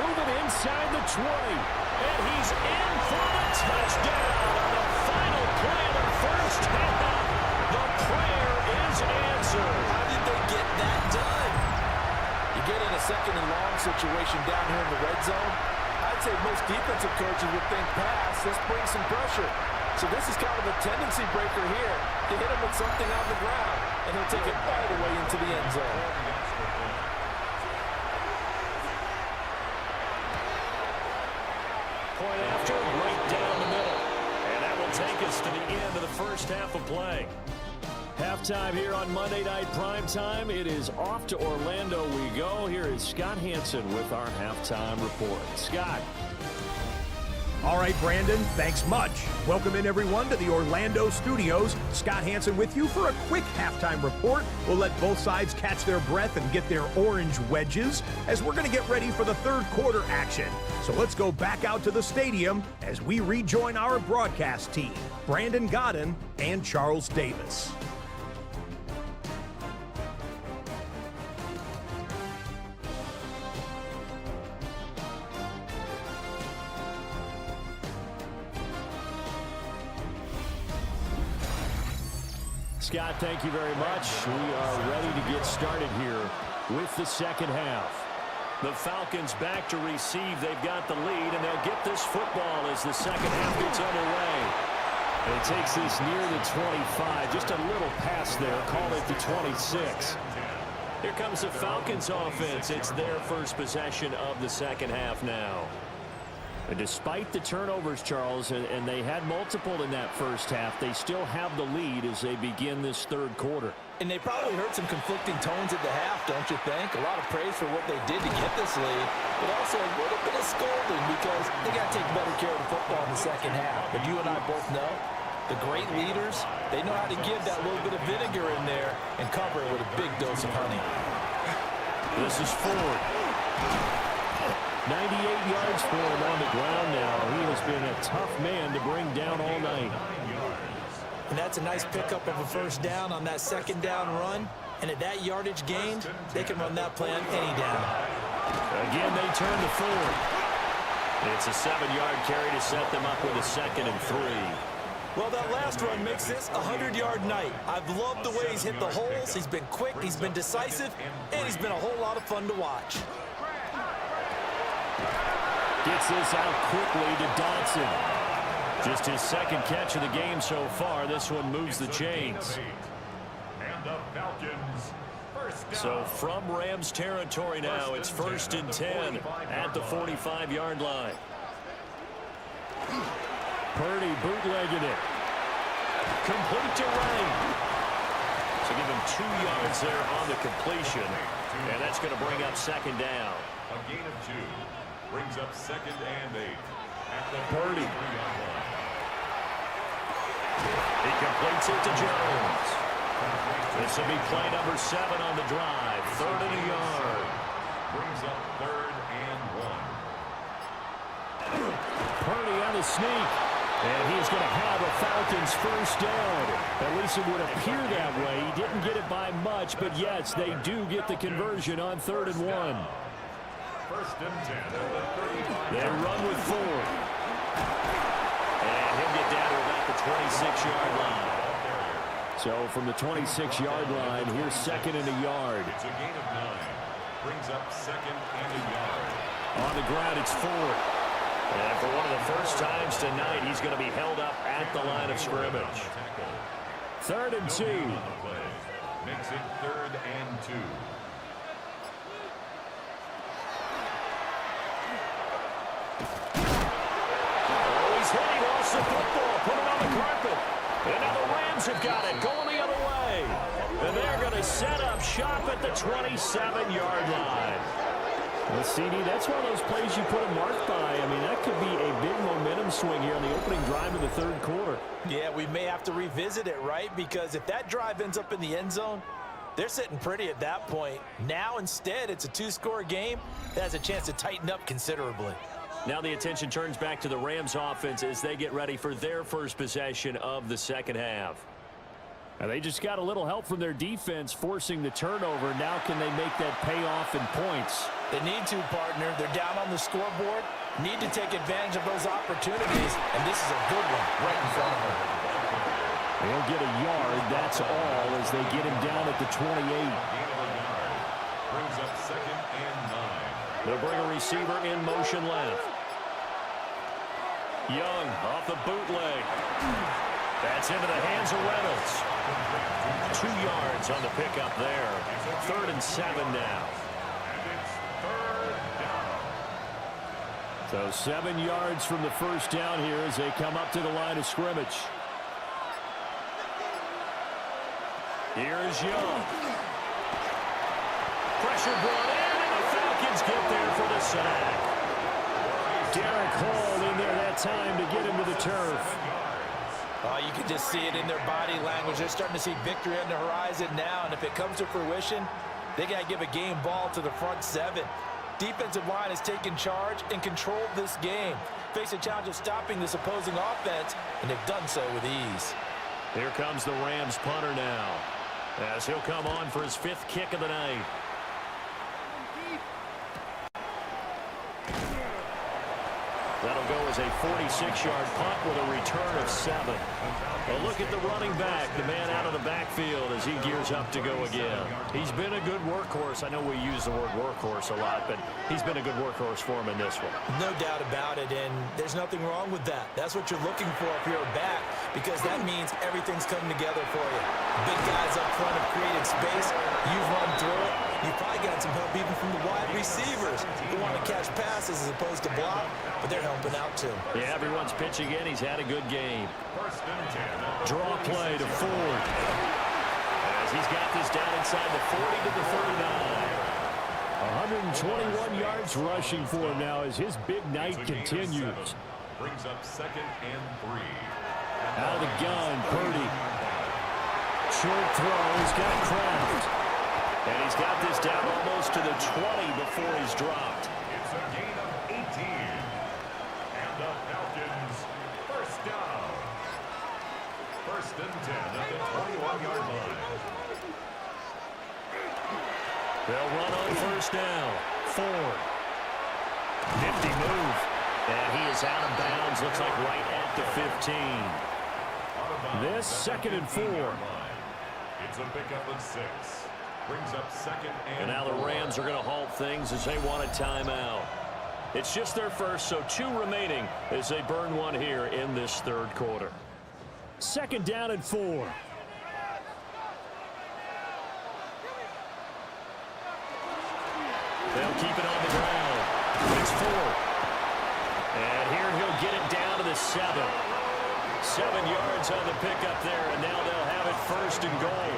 Moving inside the 20. And he's in for the touchdown on the final play of the first half. The prayer is answered. How did they get that done? You get in a 2nd and long situation down here in the red zone. I'd say most defensive coaches would think pass. Let's bring some pressure. So this is kind of a tendency breaker here to hit him with something on the ground. And he'll take it all the way into the end zone. Point after, right down the middle. And that will take us to the end of the first half of play. Halftime here on Monday Night Primetime. It is off to Orlando we go. Here is Scott Hansen with our halftime report. Scott. All right, Brandon, thanks much. Welcome in, everyone, to the Orlando studios. Scott Hansen with you for a quick halftime report. We'll let both sides catch their breath and get their orange wedges as we're going to get ready for the 3rd quarter action. So let's go back out to the stadium as we rejoin our broadcast team, Brandon Godden and Charles Davis. Scott, thank you very much. We are ready to get started here with the second half. The Falcons back to receive. They've got the lead, and they'll get this football as the second half gets underway. And it takes this near the 25, just a little pass there. Call it the 26. Here comes the Falcons offense. It's their first possession of the second half now. And despite the turnovers, Charles, and they had multiple in that first half, they still have the lead as they begin this 3rd quarter. And they probably heard some conflicting tones at the half, don't you think? A lot of praise for what they did to get this lead, but also a little bit of scolding because they got to take better care of the football in the second half. But you and I both know the great leaders, they know how to give that little bit of vinegar in there and cover it with a big dose of honey. This is Ford. 98 yards for him on the ground now. He has been a tough man to bring down all night. And that's a nice pickup of a first down on that 2nd down run. And at that yardage gained, they can run that play on any down. Again, they turn to Ford. It's a 7-yard carry to set them up with a 2nd and 3. Well, that last run makes this a 100-yard night. I've loved the way he's hit the holes. He's been quick, he's been decisive, and he's been a whole lot of fun to watch. Gets this out quickly to Dodson. Just his 2nd catch of the game so far. This one moves the chains. And the Falcons, first So from Rams territory now, it's 1st and 10 at the 45-yard line. Purdy bootlegging it. Complete to Ray. So give him 2 yards there on the completion. And that's going to bring up 2nd down. A gain of 2 brings up 2nd and 8 at the Purdy. 33-yard line. He completes it to Jones. This will be play number 7 on the drive. 3rd and a yard. Brings up 3rd and 1. Purdy on the sneak. And he's going to have a Falcons first down. At least it would appear that way. He didn't get it by much, but yes, they do get the conversion on 3rd and 1. 1st and 10 at the 35. They run with 4. And he'll get down to about the 26-yard line. So from the 26-yard line, here's 2nd and a yard. It's a gain of 9. Brings up 2nd and a yard. On the ground, it's 4. And for one of the first times tonight, he's going to be held up at the line of scrimmage. 3rd and 2. Makes it 3rd and 2. Oh, he's hit. He lost the football. Put it on the carpet. And now the Rams have got it. Going the other way. And they're going to set up shop at the 27-yard line. Well, CD, that's one of those plays you put a mark by. I mean, that could be a big momentum swing here on the opening drive of the 3rd quarter. Yeah, we may have to revisit it, right? Because if that drive ends up in the end zone, they're sitting pretty at that point. Now, instead, it's a 2-score game that has a chance to tighten up considerably. Now the attention turns back to the Rams offense as they get ready for their first possession of the 2nd half. And they just got a little help from their defense forcing the turnover. Now can they make that pay off in points? They need to, partner. They're down on the scoreboard. Need to take advantage of those opportunities, and this is a good one right in front of them. They'll get a yard, that's all, as they get him down at the 28. Brings up 2nd and 9. They'll bring a receiver in motion left. Young off the bootleg. That's into the hands of Reynolds. 2 yards on the pickup there. 3rd and 7 now. So 7 yards from the first down here as they come up to the line of scrimmage. Here's Young. Pressure brought in, and the Falcons get there for the sack. Derek Hall in there that time to get him to the turf. You can just see it in their body language. They're starting to see victory on the horizon now, and if it comes to fruition, they got to give a game ball to the front 7. Defensive line has taken charge and controlled this game. Face a challenge of stopping this opposing offense, and they've done so with ease. Here comes the Rams punter now, as he'll come on for his 5th kick of the night. That'll go as a 46-yard punt with a return of 7. A look at the running back, the man out of the backfield as he gears up to go again. He's been a good workhorse. I know we use the word workhorse a lot, but he's been a good workhorse for him in this one. No doubt about it, and there's nothing wrong with that. That's what you're looking for if you're a back, because that means everything's coming together for you. Big guys up front have created space. You've run through it. You've probably got some help even from the wide receivers who want to catch passes as opposed to block, but they're helping out too. Yeah, everyone's pitching in. He's had a good game. Draw play to Ford. As he's got this down inside the 40 to the 39. 121 yards rushing for him now as his big night continues. Brings up 2nd and 3. Out of the gun, Purdy. Short throw, he's got Kraft. And he's got this down almost to the 20 before he's dropped. It's a gain of 18. And the Falcons first down. 1st and 10 at the 21-yard line. They'll run on first down. Ford. Nifty move. And he is out of bounds. Looks like right at the 15. This 2nd and 4. It's a pickup of 6. Brings up 2nd and now the Rams are going to halt things as they want a timeout. It's just their first, so 2 remaining as they burn one here in this 3rd quarter. 2nd down and 4. They'll keep it on the ground. It's 4. And here he'll get it down to the 7. 7 yards on the pickup there, and now they'll have it 1st and goal.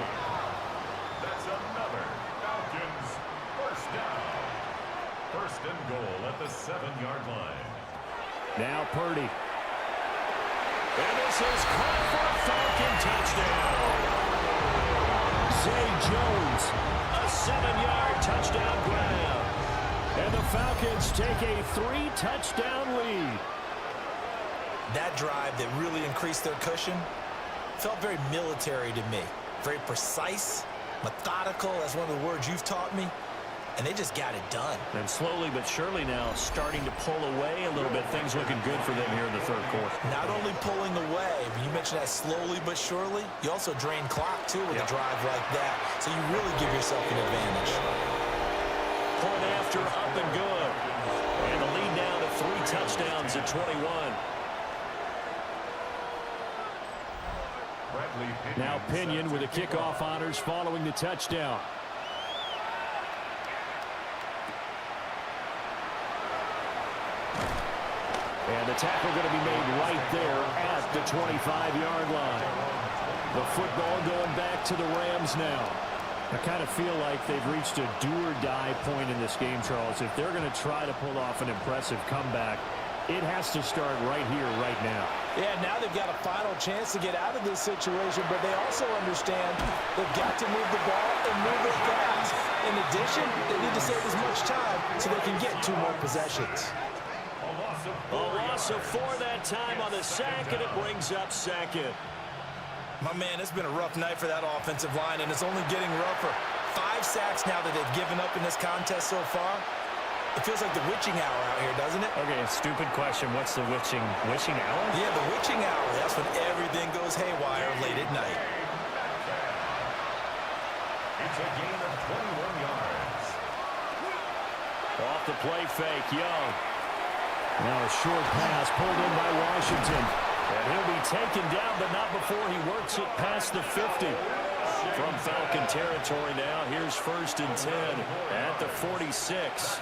That's another Falcons first down. 1st and goal at the 7-yard line. Now Purdy. And this is caught for a Falcon touchdown. Zay Jones, a 7-yard touchdown grab. And the Falcons take a 3-touchdown lead. That drive that really increased their cushion felt very military to me. Very precise, methodical. That's one of the words you've taught me. And they just got it done. And slowly but surely now starting to pull away a little bit. Things looking good for them here in the 3rd quarter. Not only pulling away, but you mentioned that slowly but surely, you also drain clock, too, with a drive like that. So you really give yourself an advantage. Point after, up and good. And the lead now to 3 touchdowns at 21. Now Pinion with the kickoff honors following the touchdown. And the tackle going to be made right there at the 25-yard line. The football going back to the Rams now. I kind of feel like they've reached a do-or-die point in this game, Charles. If they're going to try to pull off an impressive comeback, it has to start right here, right now. Yeah, now they've got a final chance to get out of this situation, but they also understand they've got to move the ball and move it fast. In addition, they need to save as much time so they can get 2 more possessions. A loss of 4 that time on the sack, and it brings up 2nd. My man, it's been a rough night for that offensive line, and it's only getting rougher. 5 sacks now that they've given up in this contest so far. It feels like the witching hour out here, doesn't it? Okay, a stupid question. What's the witching hour? Yeah, the witching hour. That's when everything goes haywire late at night. It's a gain of 21 yards. Off the play fake, Young. Now a short pass pulled in by Washington. And he'll be taken down, but not before he works it past the 50. From Falcon territory now, here's 1st and 10 at the 46.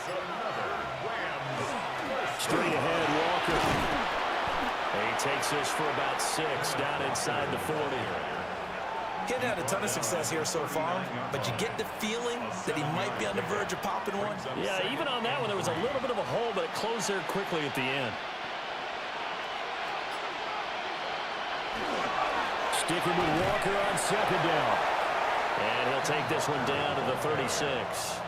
Straight ahead, Walker. And he takes this for about 6 down inside the 40. Getting had a ton of success here so far, but you get the feeling that he might be on the verge of popping one. Yeah, even on that one, there was a little bit of a hole, but it closed there quickly at the end. Sticking with Walker on 2nd down. And he'll take this one down to the 36.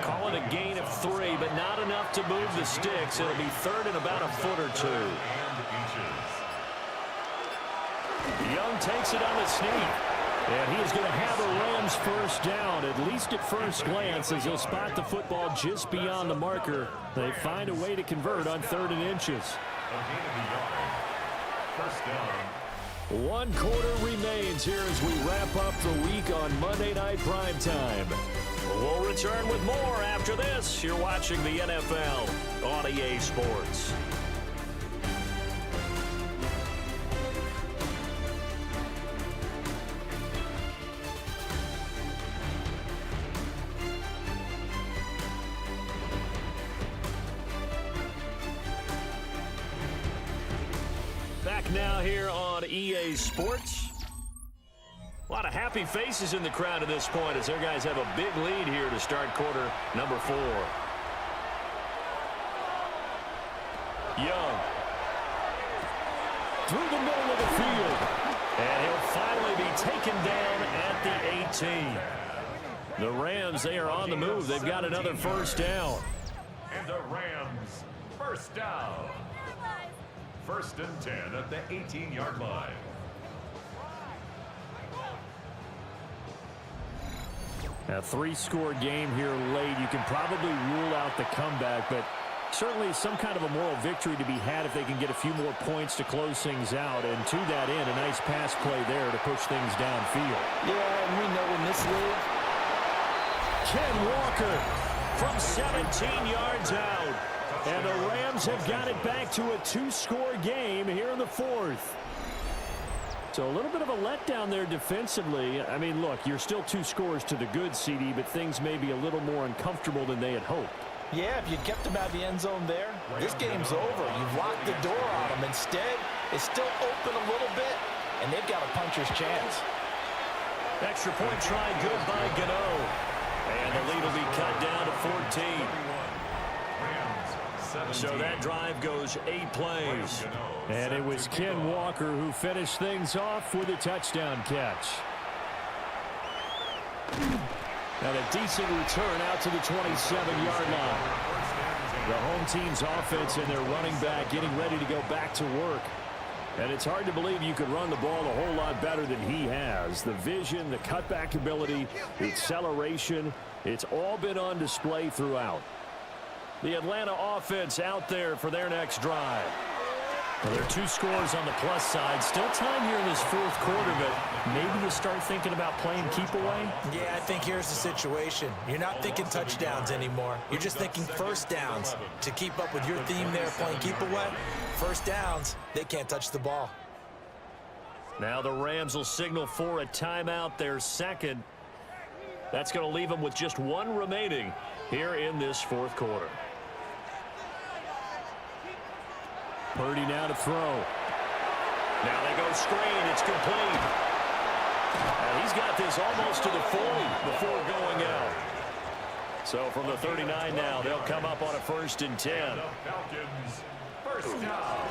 Call it a gain of 3, but not enough to move the sticks. It'll be 3rd and about a foot or 2. Young takes it on the sneak. And he is going to have the Rams 1st down, at least at first glance, as he'll spot the football just beyond the marker. They find a way to convert on 3rd and inches. First down. 1 quarter remains here as we wrap up the week on Monday Night Primetime. We'll return with more after this. You're watching the NFL on EA Sports. Back now here on EA Sports. A lot of happy faces in the crowd at this point as their guys have a big lead here to start quarter number 4. Young. Through the middle of the field. And he'll finally be taken down at the 18. The Rams, they are on the move. They've got another 1st down. And the Rams, 1st down. 1st and 10 at the 18-yard line. A 3-score game here late. You can probably rule out the comeback, but certainly some kind of a moral victory to be had if they can get a few more points to close things out. And to that end, a nice pass play there to push things downfield. Yeah, and we know in this league. Ken Walker from 17 yards out. And the Rams have got it back to a 2-score game here in the 4th. So a little bit of a letdown there defensively. I mean, look, you're still 2 scores to the good, CD, but things may be a little more uncomfortable than they had hoped. Yeah, if you kept them out of the end zone there, this game's over. You've locked the door on them. Instead, it's still open a little bit, and they've got a puncher's chance. Extra point try good by Gano. And the lead will be cut down to 14. So that drive goes 8 plays. And it was Ken Walker who finished things off with a touchdown catch. And a decent return out to the 27-yard line. The home team's offense and their running back getting ready to go back to work. And it's hard to believe you could run the ball a whole lot better than he has. The vision, the cutback ability, the acceleration, it's all been on display throughout. The Atlanta offense out there for their next drive. Well, there are 2 scores on the plus side. Still time here in this 4th quarter, but maybe you start thinking about playing keep away? Yeah, I think here's the situation. You're not thinking touchdowns anymore. You're just thinking first downs. To keep up with your theme there, playing keep away, first downs, they can't touch the ball. Now the Rams will signal for a timeout, their second. That's going to leave them with just 1 remaining here in this 4th quarter. Purdy now to throw. Now they go screen. It's complete. And he's got this almost to the 40 before going out. So from the 39 now, they'll come up on a 1st and 10. First down.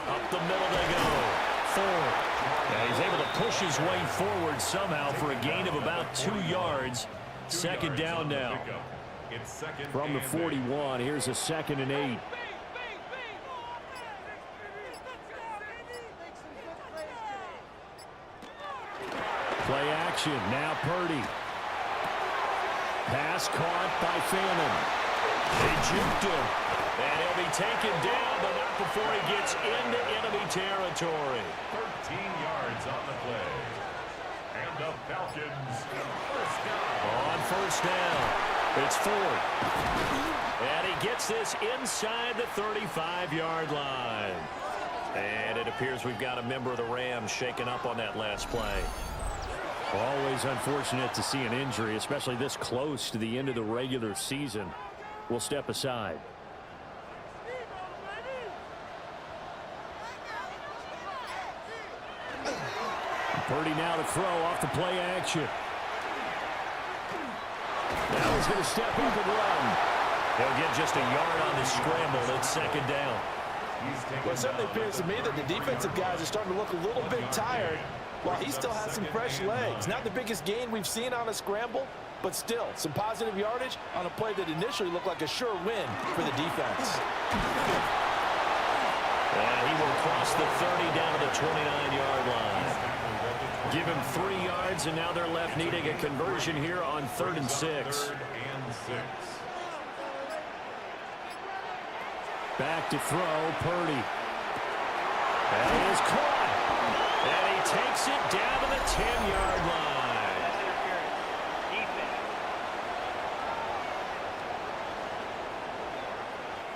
Up the middle they go. 4. Now he's able to push his way forward somehow for a gain of about 2 yards. 2nd down now. From the 41, here's a 2nd and 8. Play action. Now Purdy. Pass caught by Fannin. They juked him. And he'll be taken down, but not before he gets into enemy territory. 13 yards on the play. And the Falcons, first down. On 1st down, it's Ford. And he gets this inside the 35-yard line. And it appears we've got a member of the Rams shaken up on that last play. Always unfortunate to see an injury, especially this close to the end of the regular season. We'll step aside. Purdy now to throw off the play action. Now he's going to step up and run. He'll get just a yard on the scramble. It's 2nd down. Well, it certainly appears to me that the defensive guys are starting to look a little bit tired while he still has some fresh legs. Not the biggest gain we've seen on a scramble, but still some positive yardage on a play that initially looked like a sure win for the defense. And he will cross the 30 down to the 29-yard line. Give him 3 yards, and now they're left needing a conversion here on 3rd and 6. Back to throw, Purdy. And he is caught. And he takes it down to the 10-yard line.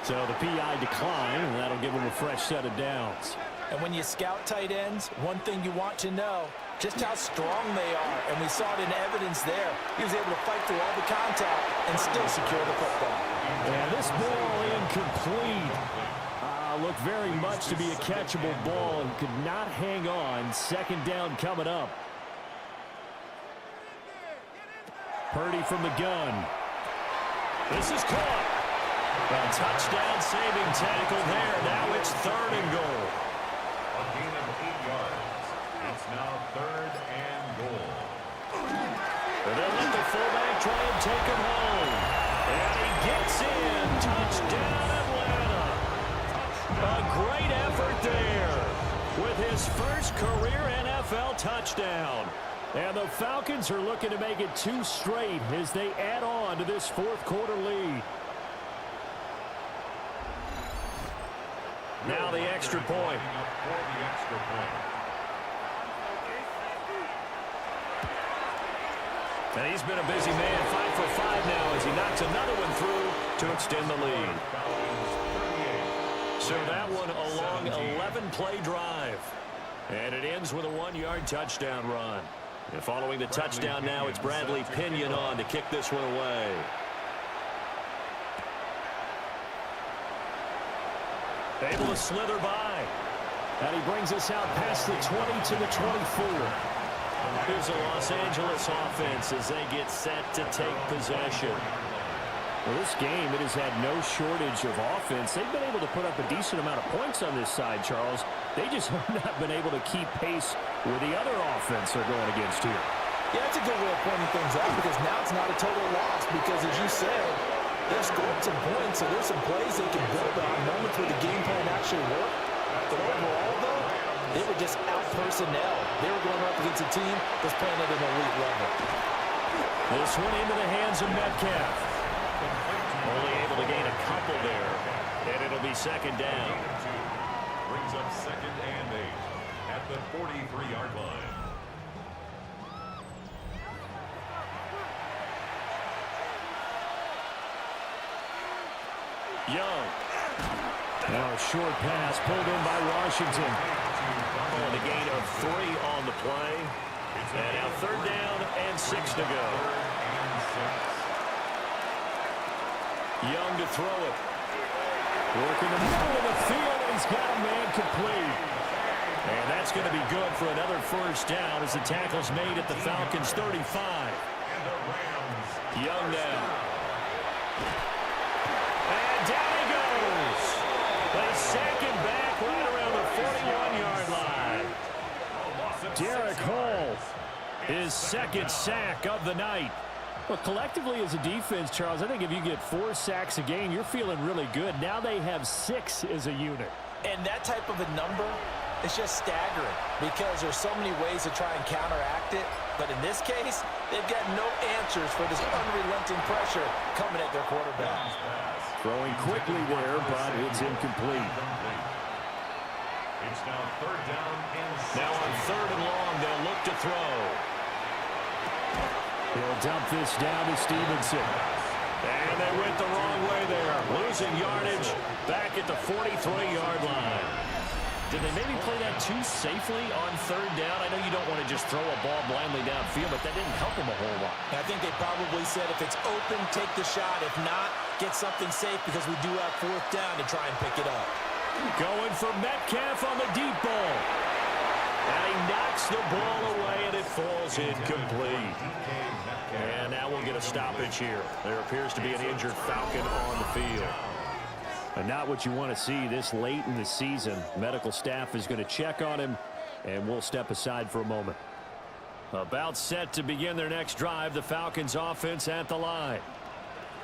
So the PI decline, and that'll give him a fresh set of downs. And when you scout tight ends, one thing you want to know, just how strong they are. And we saw it in evidence there. He was able to fight through all the contact and still secure the football. And this ball incomplete. Looked very much to be a catchable ball and could not hang on. 2nd down coming up. Purdy from the gun. This is caught. A touchdown saving tackle there. Now it's 3rd and goal. A gain of 8 yards. It's now 3rd and goal. And they'll let the fullback try and take him home. And he gets in. Touchdown Atlanta. A great effort there with his first career NFL touchdown. And the Falcons are looking to make it 2 straight as they add on to this 4th quarter lead. Now the extra point. And he's been a busy man, 5 for 5 now as he knocks another one through to extend the lead. So that one a long 11-play drive. And it ends with a 1-yard touchdown run. And following the touchdown now, it's Bradley Pinion on to kick this one away. Able to slither by. And he brings us out past the 20 to the 24. Here's a Los Angeles offense as they get set to take possession. Well, this game, it has had no shortage of offense. They've been able to put up a decent amount of points on this side, Charles. They just have not been able to keep pace with the other offense they're going against here. Yeah, that's a good way of pointing things out because now it's not a total loss because, as you said, they've scored some points, so there's some plays they can build on, moments where the game plan actually worked. But overall, though, they were just out-personnel. They were going up against a team that's playing at an elite level. This one into the hands of Metcalf. Only able to gain a couple there, and it'll be second down. Brings up 2nd and 8 at the 43-yard line. Young. Now a short pass pulled in by Washington. And a gain of 3 on the play. And now 3rd down and 6 to go. Young to throw it. Working the middle of the field, and he's got a man complete. And that's going to be good for another 1st down as the tackle's made at the Falcons' 35. Young now. And down he goes. They sack him back right around the 41-yard line. Derek Hall, his 2nd sack of the night. Well, collectively as a defense, Charles, I think if you get 4 sacks a game, you're feeling really good. Now they have 6 as a unit. And that type of a number is just staggering because there's so many ways to try and counteract it. But in this case, they've got no answers for this unrelenting pressure coming at their quarterback. Throwing quickly there, but it's incomplete. It's now 3rd down and 6. Now on 3rd and long, they'll look to throw. He'll dump this down to Stevenson. And they went the wrong way there. Losing yardage back at the 43-yard line. Did they maybe play that too safely on 3rd down? I know you don't want to just throw a ball blindly downfield, but that didn't help them a whole lot. I think they probably said if it's open, take the shot. If not, get something safe because we do have 4th down to try and pick it up. Going for Metcalf on the deep ball. And he knocks the ball away, and it falls incomplete. And now we'll get a stoppage here. There appears to be an injured Falcon on the field. And not what you want to see this late in the season. Medical staff is going to check on him, and we'll step aside for a moment. About set to begin their next drive, the Falcons offense at the line.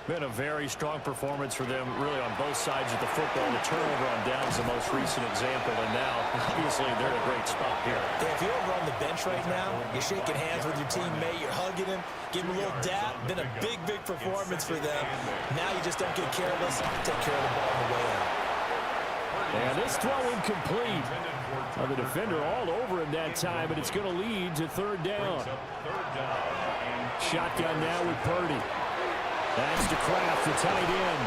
Been a very strong performance for them, really, on both sides of the football. The turnover on downs the most recent example, and now, obviously, they're in a great spot here. Yeah, if you're over on the bench right now, you're shaking hands with your teammate, you're hugging him, give him a little dap. Been a big, big performance for them. Now you just don't get careless, take care of the ball on the way out. And this throw incomplete. The defender all over him that time, but it's going to lead to 3rd down. Shotgun now with Purdy. That's to Kraft, the tight end.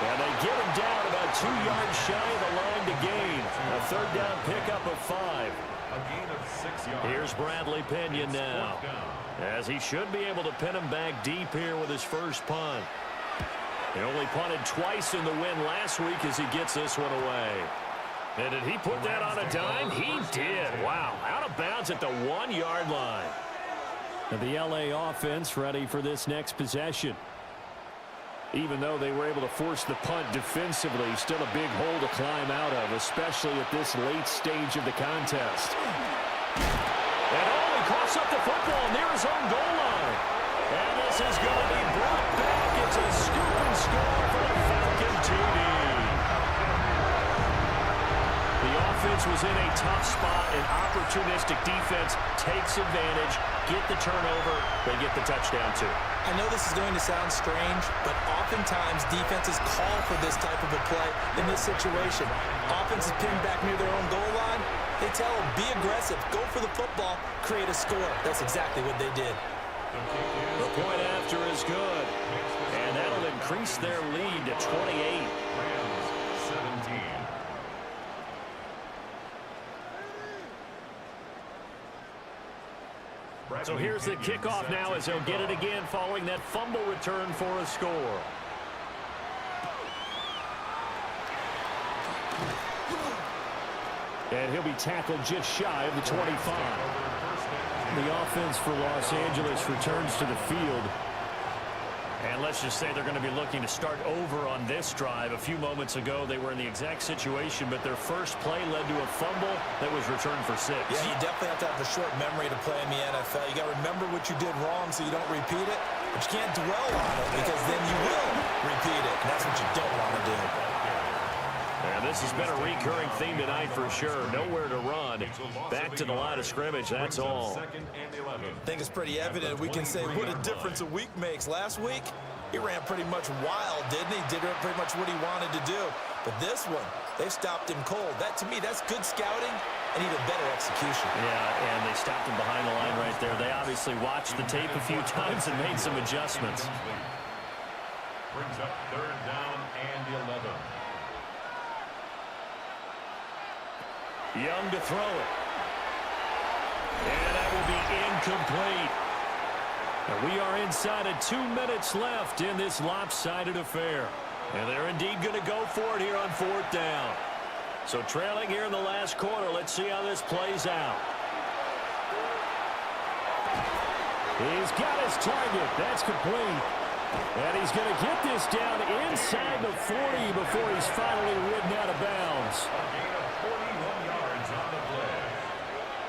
And they get him down about 2 yards shy of the line to gain. A 3rd down pickup of 5. A gain of 6 yards. Here's Bradley Pinion now, as he should be able to pin him back deep here with his first punt. He only punted twice in the win last week as he gets this one away. And did he put that on a dime? He did. Wow. Out of bounds at the 1-yard line. And the LA offense ready for this next possession. Even though they were able to force the punt defensively, still a big hole to climb out of, especially at this late stage of the contest. And he coughs up the football near his own goal line. And this is going to be brought back. It's a scoop and score for the Falcon TD. The offense was in a tough spot, and opportunistic defense takes advantage, get the turnover, they get the touchdown too. I know this is going to sound strange, but oftentimes defenses call for this type of a play in this situation. Offense is pinned back near their own goal line. They tell them, be aggressive, go for the football, create a score. That's exactly what they did. The point after is good, and that'll increase their lead to 28. So here's the kickoff now as they'll get it again following that fumble return for a score. And he'll be tackled just shy of the 25. The offense for Los Angeles returns to the field. And let's just say they're going to be looking to start over on this drive. A few moments ago, they were in the exact situation, but their first play led to a fumble that was returned for 6. Yeah, you definitely have to have a short memory to play in the NFL. You got to remember what you did wrong so you don't repeat it, but you can't dwell on it because then you will repeat it, and that's what you don't want to do. And this has been a recurring theme tonight for sure. Nowhere to run. Back to the line of scrimmage, that's all. I think it's pretty evident. We can say what a difference a week makes. Last week, he ran pretty much wild, didn't he? Did pretty much what he wanted to do. But this one, they stopped him cold. That, to me, that's good scouting and even better execution. Yeah, and they stopped him behind the line right there. They obviously watched the tape a few times and made some adjustments. Brings up 3rd down and 11. Young to throw it. And that will be incomplete. And we are inside of 2 minutes left in this lopsided affair. And they're indeed going to go for it here on 4th down. So trailing here in the last quarter. Let's see how this plays out. He's got his target. That's complete. And he's going to get this down inside the 40 before he's finally ridden out of bounds. A gain of 41 yards on the play.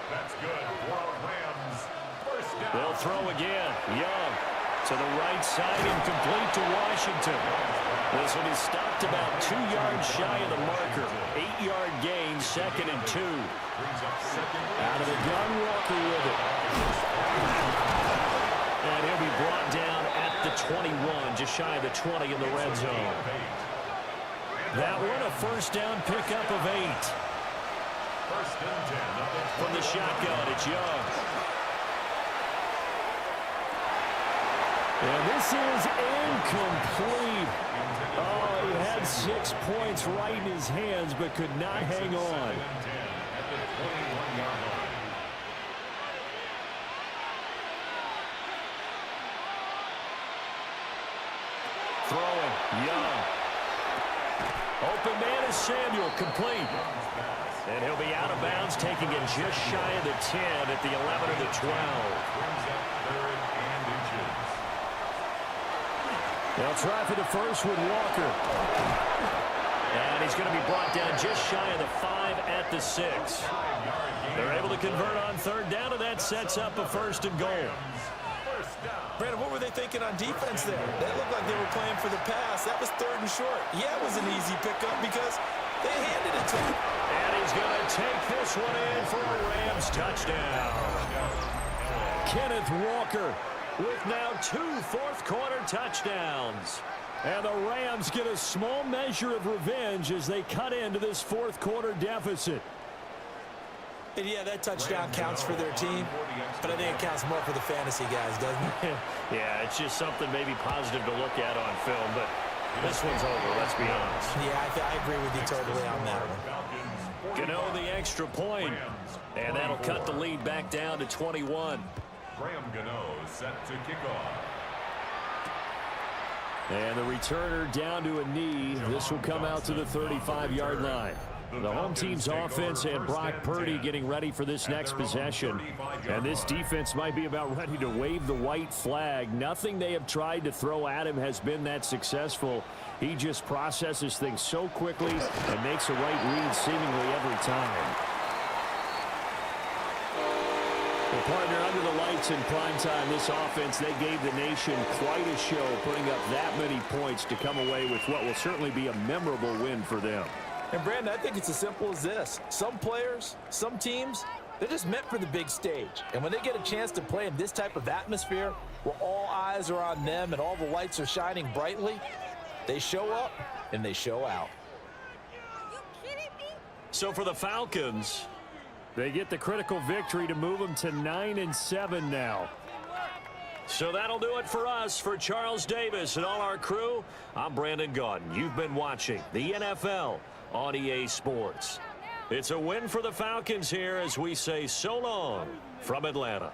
That's good for Rams. 1st down. They'll throw again. Young to the right side, incomplete to Washington. This one is stopped about 2 yards shy of the marker. 8-yard gain, 2nd and 2. Out of the gun, Walker with it. And he'll be brought down at the 21, just shy of the 20 in the red zone. That one a 1st down pickup of 8. 1st and 10. From the shotgun, it's Young. And this is incomplete. Oh, he had 6 points right in his hands, but could not hang on. At the 21-yard line. Throwing, Young. Open man is Samuel, complete. And he'll be out of bounds, taking it just shy of the 10 at the 11 of the 12. Brings up 3rd and inches. They'll try for the first with Walker. And he's going to be brought down just shy of the 5 at the 6. They're able to convert on 3rd down, and that sets up a 1st and goal. Brandon, what were they thinking on defense there? They looked like they were playing for the pass. That was 3rd and short. Yeah, it was an easy pickup because they handed it to him. And he's going to take this one in for a Rams touchdown. Kenneth Walker with now 2 fourth-quarter touchdowns. And the Rams get a small measure of revenge as they cut into this fourth-quarter deficit. And yeah, that touchdown counts for their team, but I think it counts more for the fantasy guys, doesn't it? Yeah, it's just something maybe positive to look at on film, but this one's over, let's be honest. Yeah, I agree with you totally on that one. Gano the extra point, and that'll cut the lead back down to 21. Graham Gano set to kick off. And the returner down to a knee. This will come out to the 35-yard line. The home team's offense and Brock Purdy getting ready for this next possession. And this defense might be about ready to wave the white flag. Nothing they have tried to throw at him has been that successful. He just processes things so quickly and makes a right read seemingly every time. Well, partner, under the lights in prime time, this offense, they gave the nation quite a show, putting up that many points to come away with what will certainly be a memorable win for them. And, Brandon, I think it's as simple as this. Some players, some teams, they're just meant for the big stage. And when they get a chance to play in this type of atmosphere where all eyes are on them and all the lights are shining brightly, they show up and they show out. So for the Falcons, they get the critical victory to move them to 9-7 now. So that'll do it for us. For Charles Davis and all our crew, I'm Brandon Gaudin. You've been watching the NFL on EA Sports. It's a win for the Falcons here as we say so long from Atlanta.